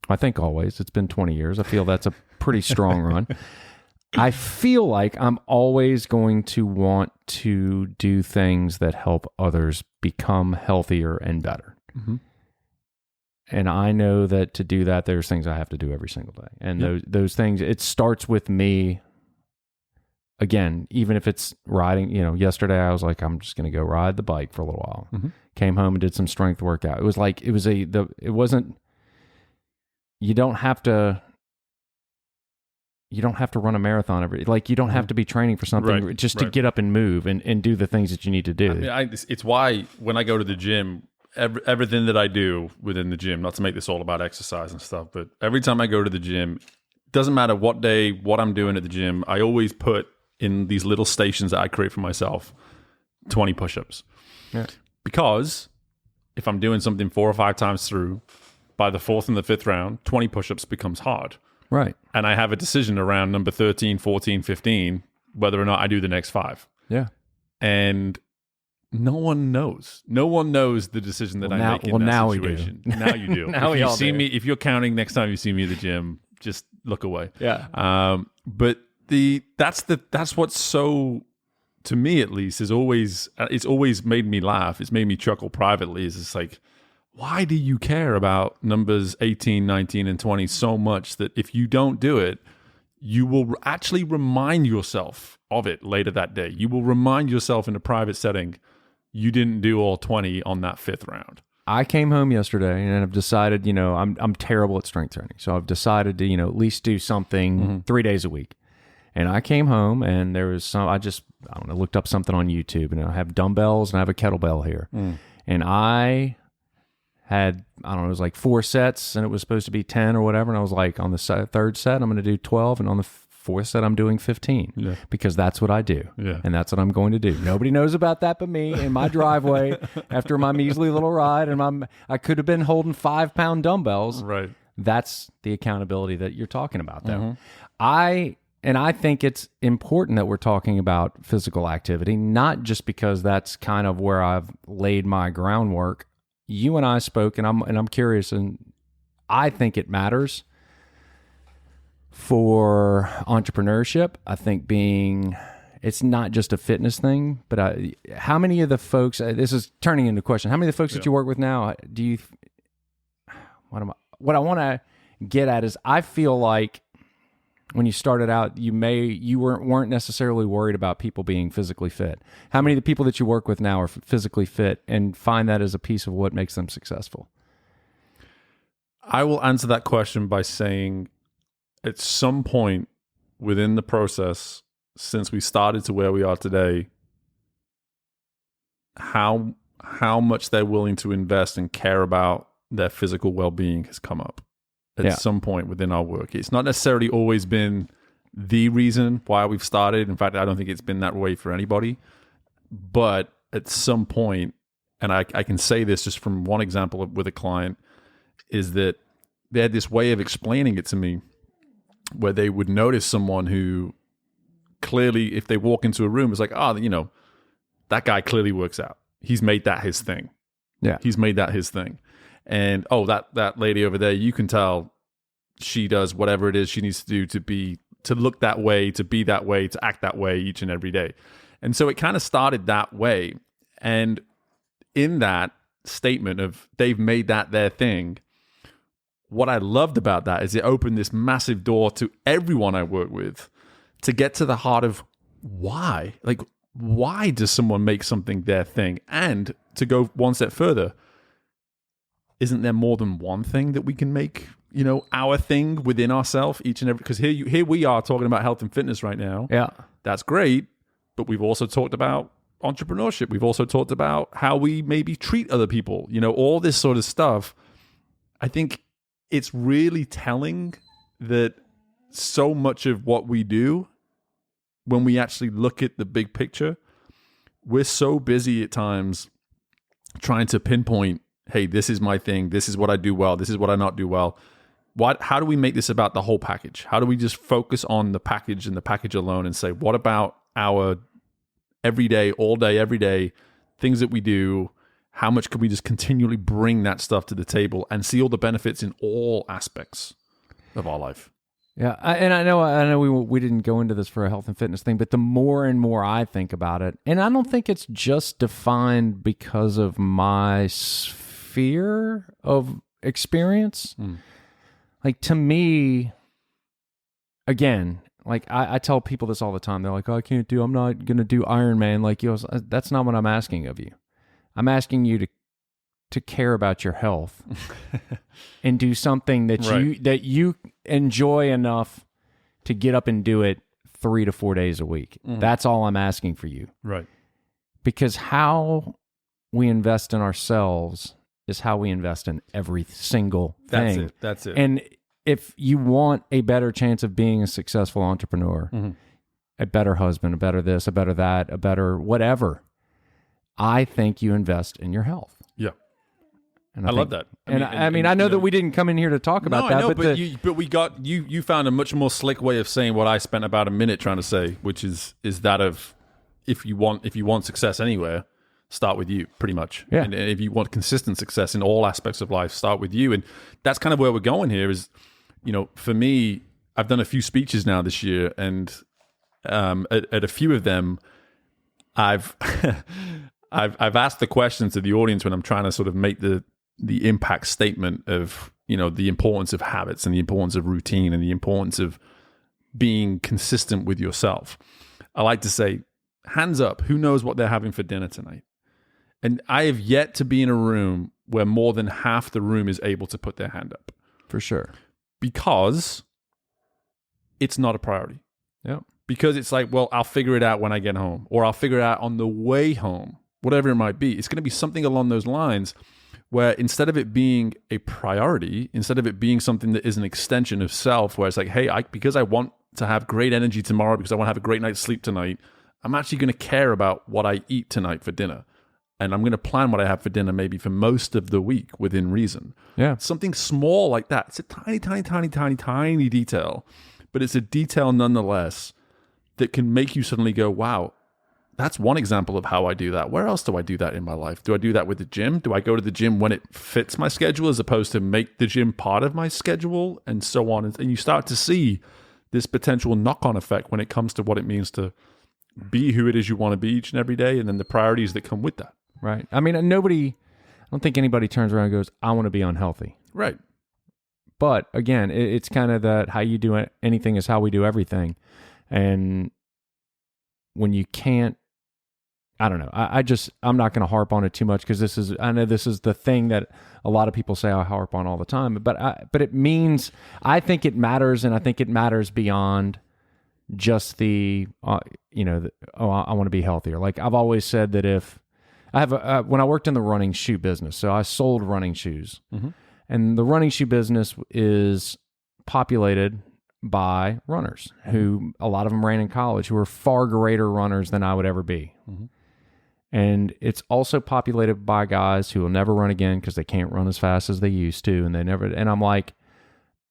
I think always, it's been 20 years. I feel that's a pretty strong run. I feel like I'm always going to want to do things that help others become healthier and better. Mm-hmm. And I know that to do that, there's things I have to do every single day. And those things, it starts with me. Again, even if it's riding, yesterday I was like, I'm just going to go ride the bike for a little while. Mm-hmm. Came home and did some strength workout. It was like, it wasn't, you don't have to run a marathon you don't have to be training for something to get up and move and do the things that you need to do. I mean, it's why when I go to the gym, everything that I do within the gym, not to make this all about exercise and stuff, but every time I go to the gym, doesn't matter what day, what I'm doing at the gym, I always put in these little stations that I create for myself, 20 push-ups. Yeah. Because if I'm doing something 4 or 5 times through, by the 4th and the 5th round, 20 push-ups becomes hard. Right. And I have a decision around number 13, 14, 15, whether or not I do the next 5. Yeah. And no one knows. No one knows the decision that I make in that situation. Now you do. Now if you see me, if you're counting next time you see me at the gym, just look away. Yeah. But that's what's so, to me at least, it's always made me laugh. It's made me chuckle privately. It's like, why do you care about numbers 18, 19, and 20 so much that if you don't do it, you will actually remind yourself of it later that day? You will remind yourself in a private setting, you didn't do all 20 on that 5th round. I came home yesterday and I've decided, I'm terrible at strength training. So I've decided to, at least do something 3 days a week. And I came home and there was looked up something on YouTube, and I have dumbbells and I have a kettlebell here. And I had, it was like 4 sets, and it was supposed to be 10 or whatever. And I was like, on the 3rd set, I'm going to do 12. And on the 4th set, I'm doing 15 because that's what I do. Yeah. And that's what I'm going to do. Nobody knows about that but me in my driveway after my measly little ride. And I could have been holding 5-pound dumbbells. Right. That's the accountability that you're talking about, though. I think it's important that we're talking about physical activity, not just because that's kind of where I've laid my groundwork. You and I spoke, and I'm curious, and I think it matters for entrepreneurship. I think it's not just a fitness thing, but how many of the folks, this is turning into a question, how many of the folks that you work with now, what I want to get at is, I feel like when you started out, you weren't necessarily worried about people being physically fit. How many of the people that you work with now are physically fit and find that as a piece of what makes them successful? I will answer that question by saying, at some point within the process, since we started to where we are today, how much they're willing to invest and care about their physical well-being has come up at some point within our work. It's not necessarily always been the reason why we've started. In fact, I don't think it's been that way for anybody. But at some point, and I can say this just from one example with a client, is that they had this way of explaining it to me where they would notice someone who clearly, if they walk into a room, it's like, that guy clearly works out. He's made that his thing. Yeah. He's made that his thing. And, that lady over there, you can tell she does whatever it is she needs to do to look that way, to be that way, to act that way each and every day. And so it kind of started that way. And in that statement of they've made that their thing, what I loved about that is it opened this massive door to everyone I work with to get to the heart of why. Like, why does someone make something their thing? And to go one step further, isn't there more than one thing that we can make, our thing within ourselves each and every? Because here we are talking about health and fitness right now. Yeah. That's great. But we've also talked about entrepreneurship. We've also talked about how we maybe treat other people, all this sort of stuff. I think it's really telling that so much of what we do, when we actually look at the big picture, we're so busy at times trying to pinpoint, hey, this is my thing. This is what I do well. This is what I not do well. How do we make this about the whole package? How do we just focus on the package and the package alone and say, what about our everyday, all day, every day things that we do? How much can we just continually bring that stuff to the table and see all the benefits in all aspects of our life? Yeah, and I know we didn't go into this for a health and fitness thing, but the more and more I think about it, and I don't think it's just defined because of my sphere of experience. Like, to me, again, like I tell people this all the time. They're like, oh, I'm not going to do Ironman. Like, that's not what I'm asking of you. I'm asking you to care about your health and do something that you enjoy enough to get up and do it 3 to 4 days a week. That's all I'm asking for you. Right. Because how we invest in ourselves is how we invest in every single thing. That's it. And if you want a better chance of being a successful entrepreneur, a better husband, a better this, a better that, a better whatever, I think you invest in your health. Yeah. And I love that. I know that we didn't come in here to talk about that. No, but we got you found a much more slick way of saying what I spent about a minute trying to say, which is that of if you want success anywhere, start with you, pretty much. Yeah. And if you want consistent success in all aspects of life, start with you. And that's kind of where we're going here is, for me, I've done a few speeches now this year, and at a few of them, I've asked the question to the audience when I'm trying to sort of make the impact statement of, the importance of habits and the importance of routine and the importance of being consistent with yourself. I like to say, hands up, who knows what they're having for dinner tonight? And I have yet to be in a room where more than half the room is able to put their hand up. For sure. Because it's not a priority. Yeah. Because it's like, well, I'll figure it out when I get home, or I'll figure it out on the way home, whatever it might be. It's going to be something along those lines where instead of it being a priority, instead of it being something that is an extension of self, where it's like, hey, because I want to have great energy tomorrow, because I want to have a great night's sleep tonight, I'm actually going to care about what I eat tonight for dinner. And I'm going to plan what I have for dinner maybe for most of the week within reason. Yeah. Something small like that. It's a tiny, tiny, tiny, tiny, tiny detail, but it's a detail nonetheless that can make you suddenly go, wow, that's one example of how I do that. Where else do I do that in my life? Do I do that with the gym? Do I go to the gym when it fits my schedule as opposed to make the gym part of my schedule, and so on? And you start to see this potential knock-on effect when it comes to what it means to be who it is you want to be each and every day, and then the priorities that come with that. Right. I mean, I don't think anybody turns around and goes, I want to be unhealthy. Right. But again, it's kind of that how you do anything is how we do everything. And when you can't, I don't know. I'm not going to harp on it too much because I know this is the thing that a lot of people say I harp on all the time. But it means, I think it matters, and I think it matters beyond just I want to be healthier. Like I've always said that if I have when I worked in the running shoe business, so I sold running shoes, and the running shoe business is populated by runners who a lot of them ran in college, who are far greater runners than I would ever be. And it's also populated by guys who will never run again because they can't run as fast as they used to, and I'm like,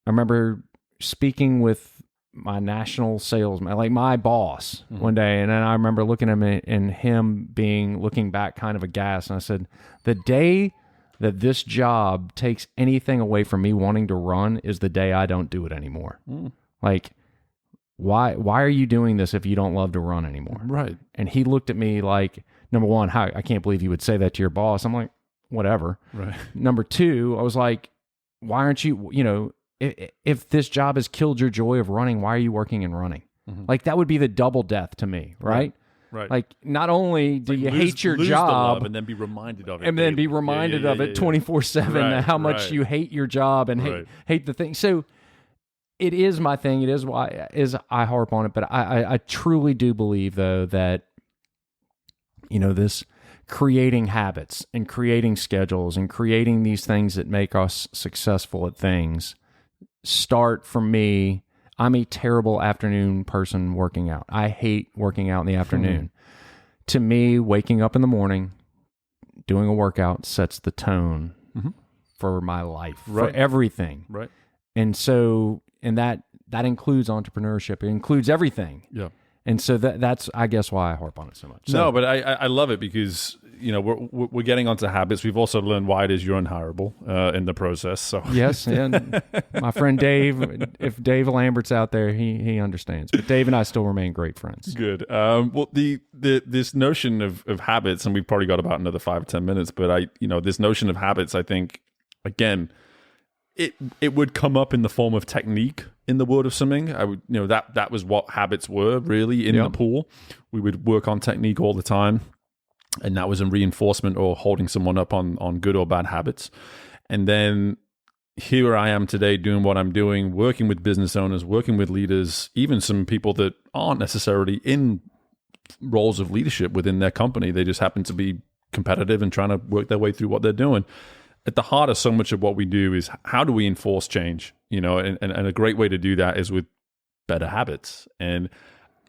I remember speaking with my national salesman, like my boss, one day, and then I remember looking at him and him looking back kind of aghast, and I said, the day that this job takes anything away from me wanting to run is the day I don't do it anymore. Like, why are you doing this if you don't love to run anymore? Right. And he looked at me like, number one, I can't believe you would say that to your boss. I'm like, whatever. Right. Number two, I was like, why aren't you, if this job has killed your joy of running, why are you working and running? Like, that would be the double death to me, right? Right. Like, not only do you hate your lose job, the love and then be reminded of it, and then be reminded of it 24/7, Right, how much right. you hate your job and Right. hate the thing. So it is my thing. It is why I harp on it. But I truly do believe, though, that, this creating habits and creating schedules and creating these things that make us successful at things start from me. I'm a terrible afternoon person working out. I hate working out in the afternoon. To me, waking up in the morning, doing a workout sets the tone for my life, for everything. Right. And so, that includes entrepreneurship. It includes everything. Yeah. And so that's, I guess, why I harp on it so much. So, No, but I love it because, we're getting onto habits. We've also learned why it is you're unhireable in the process. So yes, and my friend Dave, if Dave Lambert's out there, he understands. But Dave and I still remain great friends. Good. Well, this notion of habits, and we've probably got about another 5 or 10 minutes, but this notion of habits, I think, again, it would come up in the form of technique in the world of swimming. I would, that was what habits were really in the pool. We would work on technique all the time, and that was a reinforcement or holding someone up on good or bad habits. And then here I am today doing what I'm doing, working with business owners, working with leaders, even some people that aren't necessarily in roles of leadership within their company. They just happen to be competitive and trying to work their way through what they're doing. At the heart of so much of what we do is how do we enforce change, and a great way to do that is with better habits. And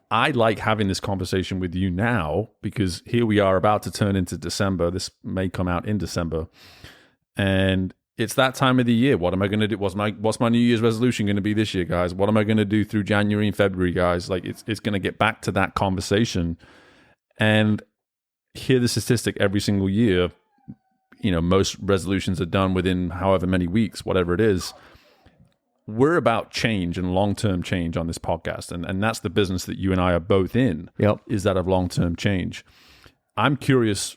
I like having this conversation with you now because here we are about to turn into December. This may come out in December. And it's that time of the year. What am I going to do? What's my New Year's resolution going to be this year, guys? What am I going to do through January and February, guys? Like it's going to get back to that conversation. And hear the statistic every single year. Most resolutions are done within however many weeks, whatever it is. We're about change and long-term change on this podcast. And that's the business that you and I are both in, is that of long-term change. I'm curious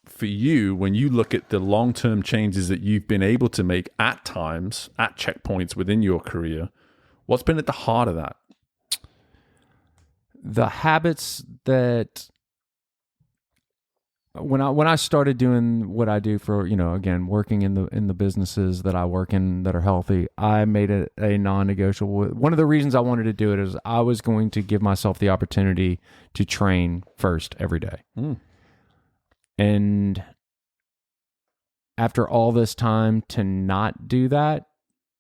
for you, when you look at the long-term changes that you've been able to make at times, at checkpoints within your career, what's been at the heart of that? The habits that... When I started doing what I do for, again, working in the businesses that I work in that are healthy, I made it a non-negotiable. One of the reasons I wanted to do it is I was going to give myself the opportunity to train first every day. And after all this time to not do that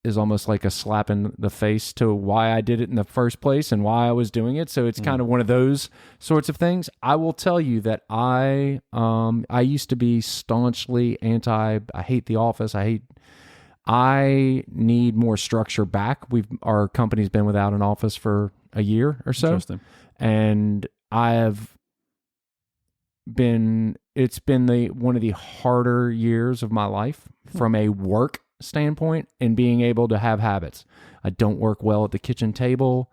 is almost like a slap in the face to why I did it in the first place and why I was doing it. So it's kind of one of those sorts of things. I will tell you that I used to be staunchly I hate the office. I need more structure back. Our company's been without an office for a year or so. Interesting. And it's been one of the harder years of my life from a work standpoint and being able to have habits. I don't work well at the kitchen table.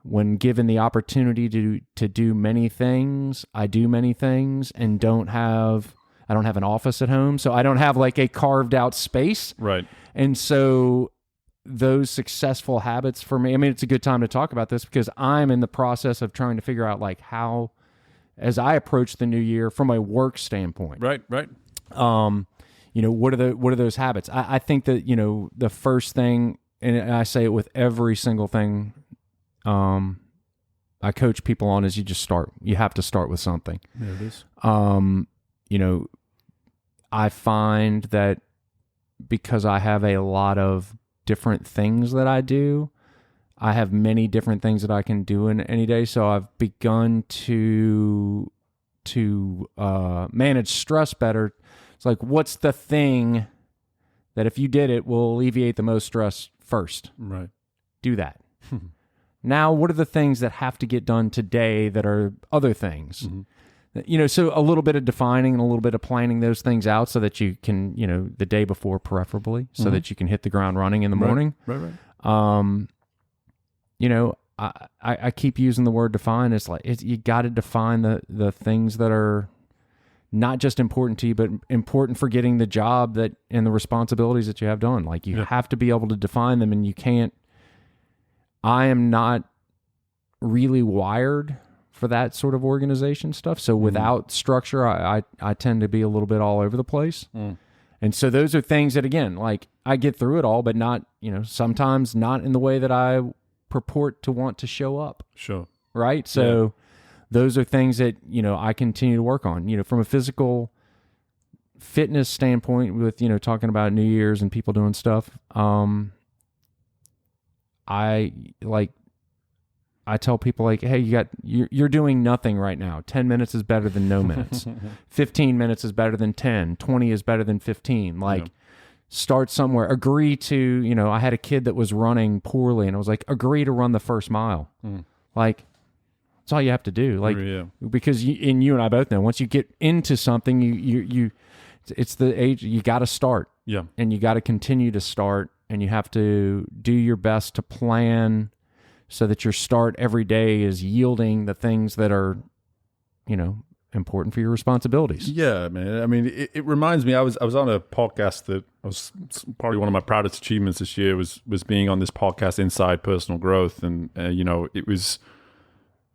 When given the opportunity to do many things, I do many things and I don't have an office at home, so I don't have like a carved out space. Right. And so those successful habits for me, it's a good time to talk about this because I'm in the process of trying to figure out like how, as I approach the new year from a work standpoint. Right. What are those habits? I think that, the first thing, and I say it with every single thing I coach people on, is you just start. You have to start with something. There it is. I find that because I have a lot of different things that I do, I have many different things that I can do in any day. So I've begun to manage stress better. It's like, what's the thing that if you did it will alleviate the most stress first? Right. Do that. Now, what are the things that have to get done today that are other things? So a little bit of defining and a little bit of planning those things out so that you can, the day before preferably, so that you can hit the ground running in the morning. Right. I keep using the word define. It's like you got to define the things that are not just important to you, but important for getting the job and the responsibilities that you have done. Like you have to be able to define them, and you can't. I am not really wired for that sort of organization stuff. So without structure, I tend to be a little bit all over the place. And so those are things that, again, like I get through it all, but not, sometimes not in the way that I purport to want to show up. Sure. Right. So those are things that, I continue to work on, from a physical fitness standpoint with, talking about New Year's and people doing stuff. I tell people like, hey, you're doing nothing right now. 10 minutes is better than no minutes. 15 minutes is better than 10. 20 is better than 15. Start somewhere. Agree to, I had a kid that was running poorly and I was like, agree to run the first mile. Like, that's all you have to do. Because you and I both know, once you get into something, it's the age, you got to start. Yeah. And you got to continue to start, and you have to do your best to plan so that your start every day is yielding the things that are, important for your responsibilities. Yeah, man. I mean, it reminds me, I was on a podcast that was probably one of my proudest achievements this year was being on this podcast, Inside Personal Growth. And, it was,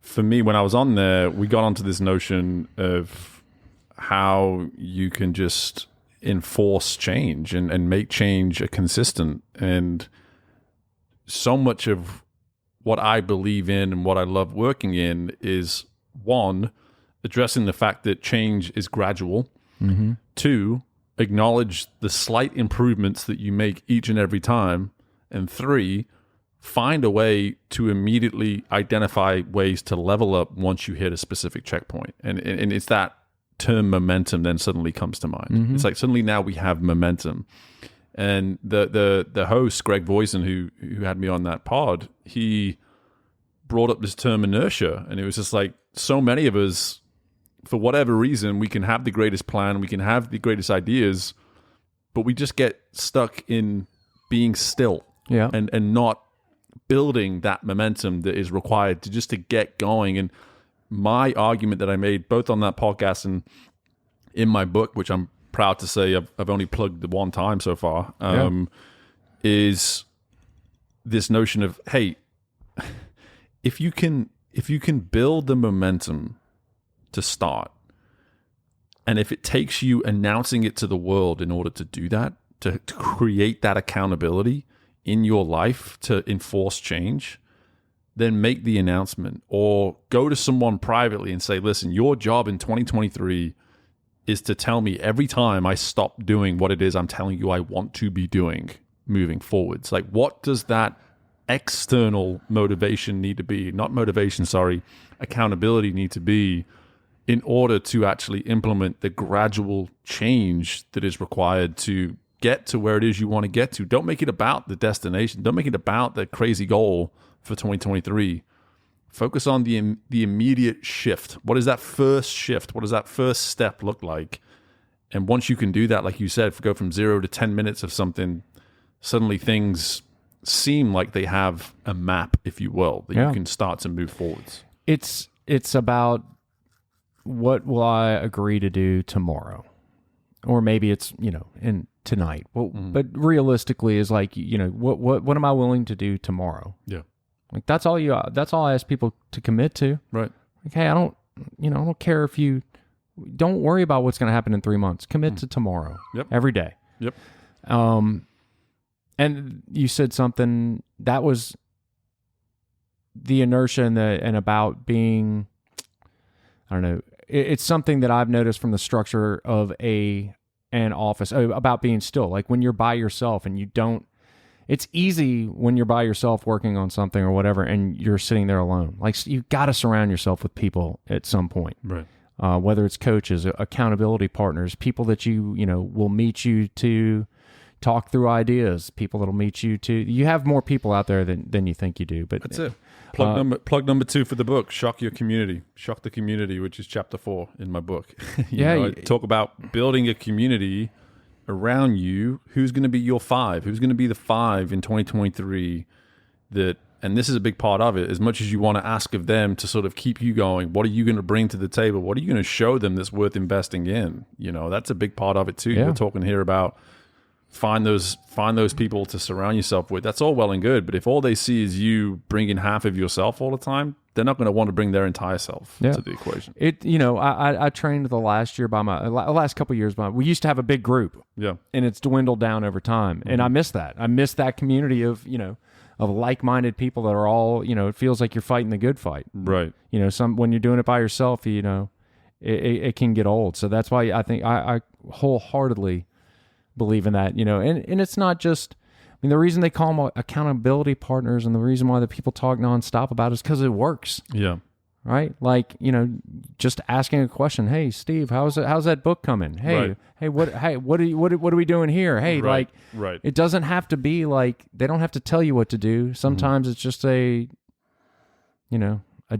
for me, when I was on there, we got onto this notion of how you can just enforce change and make change a consistent. And so much of what I believe in and what I love working in is, one, addressing the fact that change is gradual. Two, acknowledge the slight improvements that you make each and every time. And three, find a way to immediately identify ways to level up once you hit a specific checkpoint. And it's that term momentum then suddenly comes to mind. It's like suddenly now we have momentum. And the host, Greg Voisin, who had me on that pod, he brought up this term inertia. And it was just like, so many of us, for whatever reason, we can have the greatest plan, we can have the greatest ideas, but we just get stuck in being still and not building that momentum that is required to get going. And my argument that I made both on that podcast and in my book, which I'm proud to say I've only plugged the one time so far, is this notion of, hey, if you can build the momentum to start, and if it takes you announcing it to the world in order to do that, to create that accountability in your life to enforce change, then make the announcement, or go to someone privately and say, listen, your job in 2023 is to tell me every time I stop doing what it is I'm telling you I want to be doing moving forwards. Like, what does that external motivation need to be? Not motivation, sorry, accountability need to be in order to actually implement the gradual change that is required to get to where it is you want to get to. Don't make it about the destination. Don't make it about the crazy goal for 2023. Focus on the immediate shift. What is that first shift? What does that first step look like? And once you can do that, like you said, go from 0 to 10 minutes of something, suddenly things seem like they have a map, if you will, that you can start to move forwards. It's about, what will I agree to do tomorrow? Or maybe it's, in tonight. Well, but realistically is like, what am I willing to do tomorrow? Yeah. Like that's all I ask people to commit to. Right. Like, hey, I don't care if you don't worry about what's going to happen in 3 months. Commit to tomorrow. Yep. Every day. Yep. And you said something that was the inertia and about being, I don't know. It's something that I've noticed from the structure of an office about being still. Like when you're by yourself and you don't, it's easy when you're by yourself working on something or whatever and you're sitting there alone. Like you got to surround yourself with people at some point. Right. Whether it's coaches, accountability partners, people that you will meet you to talk through ideas, people that'll meet you to. You have more people out there than you think you do. But that's it. Plug number 2 for the book, Shock Your Community. Shock the Community, which is chapter 4 in my book. I talk about building a community around you. Who's going to be your 5? Who's going to be the 5 in 2023 that, and this is a big part of it, as much as you want to ask of them to sort of keep you going, what are you going to bring to the table? What are you going to show them that's worth investing in? That's a big part of it too. We're talking here about find those people to surround yourself with. That's all well and good, but if all they see is you bringing half of yourself all the time, they're not going to want to bring their entire self Yeah. to the equation. I trained the last couple of years we used to have a big group, Yeah. and it's dwindled down over time. And I miss that. I miss that community of like-minded people that are all, it feels like you're fighting the good fight. Right. When you're doing it by yourself, it can get old. So that's why I think I wholeheartedly believe in that, and it's not just, the reason they call them accountability partners and the reason why the people talk nonstop about it is because it works. Yeah. Right? Like, just asking a question. Hey, Steve, how's that book coming? Hey, Right. what are we doing here? Hey, Right. like, Right. it doesn't have to be like, they don't have to tell you what to do. Sometimes it's just a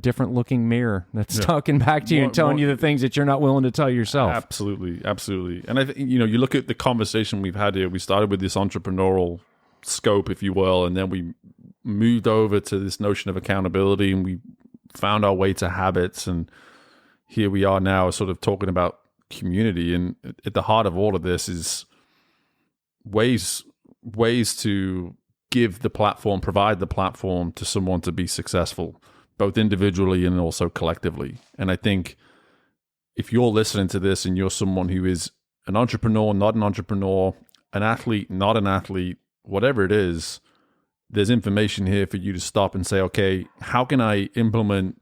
different looking mirror that's talking back to you and telling you the things that you're not willing to tell yourself. Absolutely. Absolutely. And I think, you look at the conversation we've had here, we started with this entrepreneurial scope, if you will, and then we moved over to this notion of accountability, and we found our way to habits, and here we are now sort of talking about community. And at the heart of all of this is ways to give the platform, provide the platform to someone to be successful, both individually and also collectively. And I think if you're listening to this and you're someone who is an entrepreneur, not an entrepreneur, an athlete, not an athlete, whatever it is, there's information here for you to stop and say, okay, how can I implement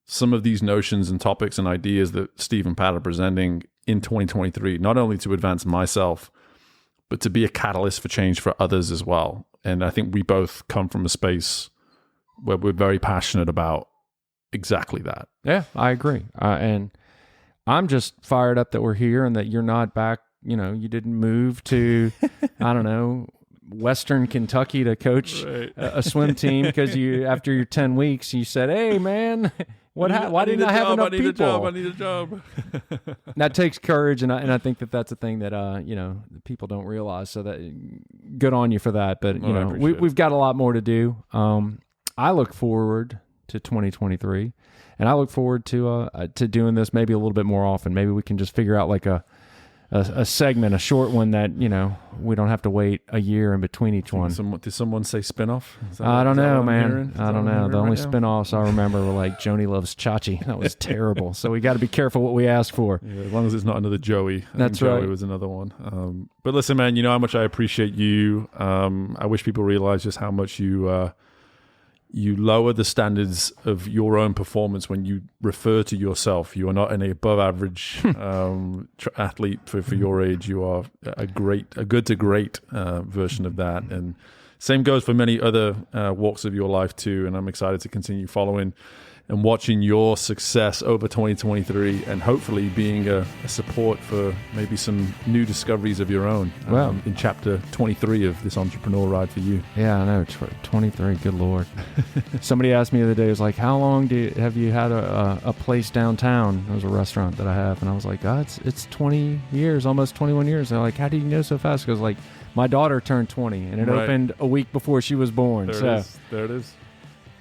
some of these notions and topics and ideas that Steve and Pat are presenting in 2023, not only to advance myself, but to be a catalyst for change for others as well. And I think we both come from a space where we're very passionate about exactly that. Yeah, I agree. And I'm just fired up that we're here and that you're not back, you didn't move to, I don't know, Western Kentucky to coach a swim team because after your 10 weeks, you said, hey, man, why didn't I have enough people? I need a job. That takes courage, and I think that's a thing that people don't realize. So that good on you for that. But we've got a lot more to do. I look forward to 2023, and I look forward to doing this maybe a little bit more often. Maybe we can just figure out like a segment, a short one that we don't have to wait a year in between each one. Did someone say spinoff? I don't know, man. I don't know. The only spinoffs I remember were like Joni Loves Chachi. That was terrible. So we got to be careful what we ask for. Yeah, as long as it's not another Joey. That's Joey right. was another one. But listen, man, you know how much I appreciate you. I wish people realize just how much you lower the standards of your own performance when you refer to yourself. You are not an above average athlete for your age. You are a good to great version of that. And same goes for many other walks of your life too. And I'm excited to continue following and watching your success over 2023 and hopefully being a support for maybe some new discoveries of your own in chapter 23 of this entrepreneur ride for you. Yeah, I know. 23, good Lord. Somebody asked me the other day, it was like, how long have you had a place downtown? It was a restaurant that I have. And I was like, it's 20 years, almost 21 years. They're like, how did you know so fast? Because like my daughter turned 20 and it opened a week before she was born. There it is.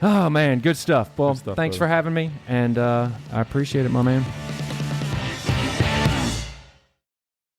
Oh, man, good stuff. Well, Good stuff, thanks brother. for having me, and I appreciate it, my man.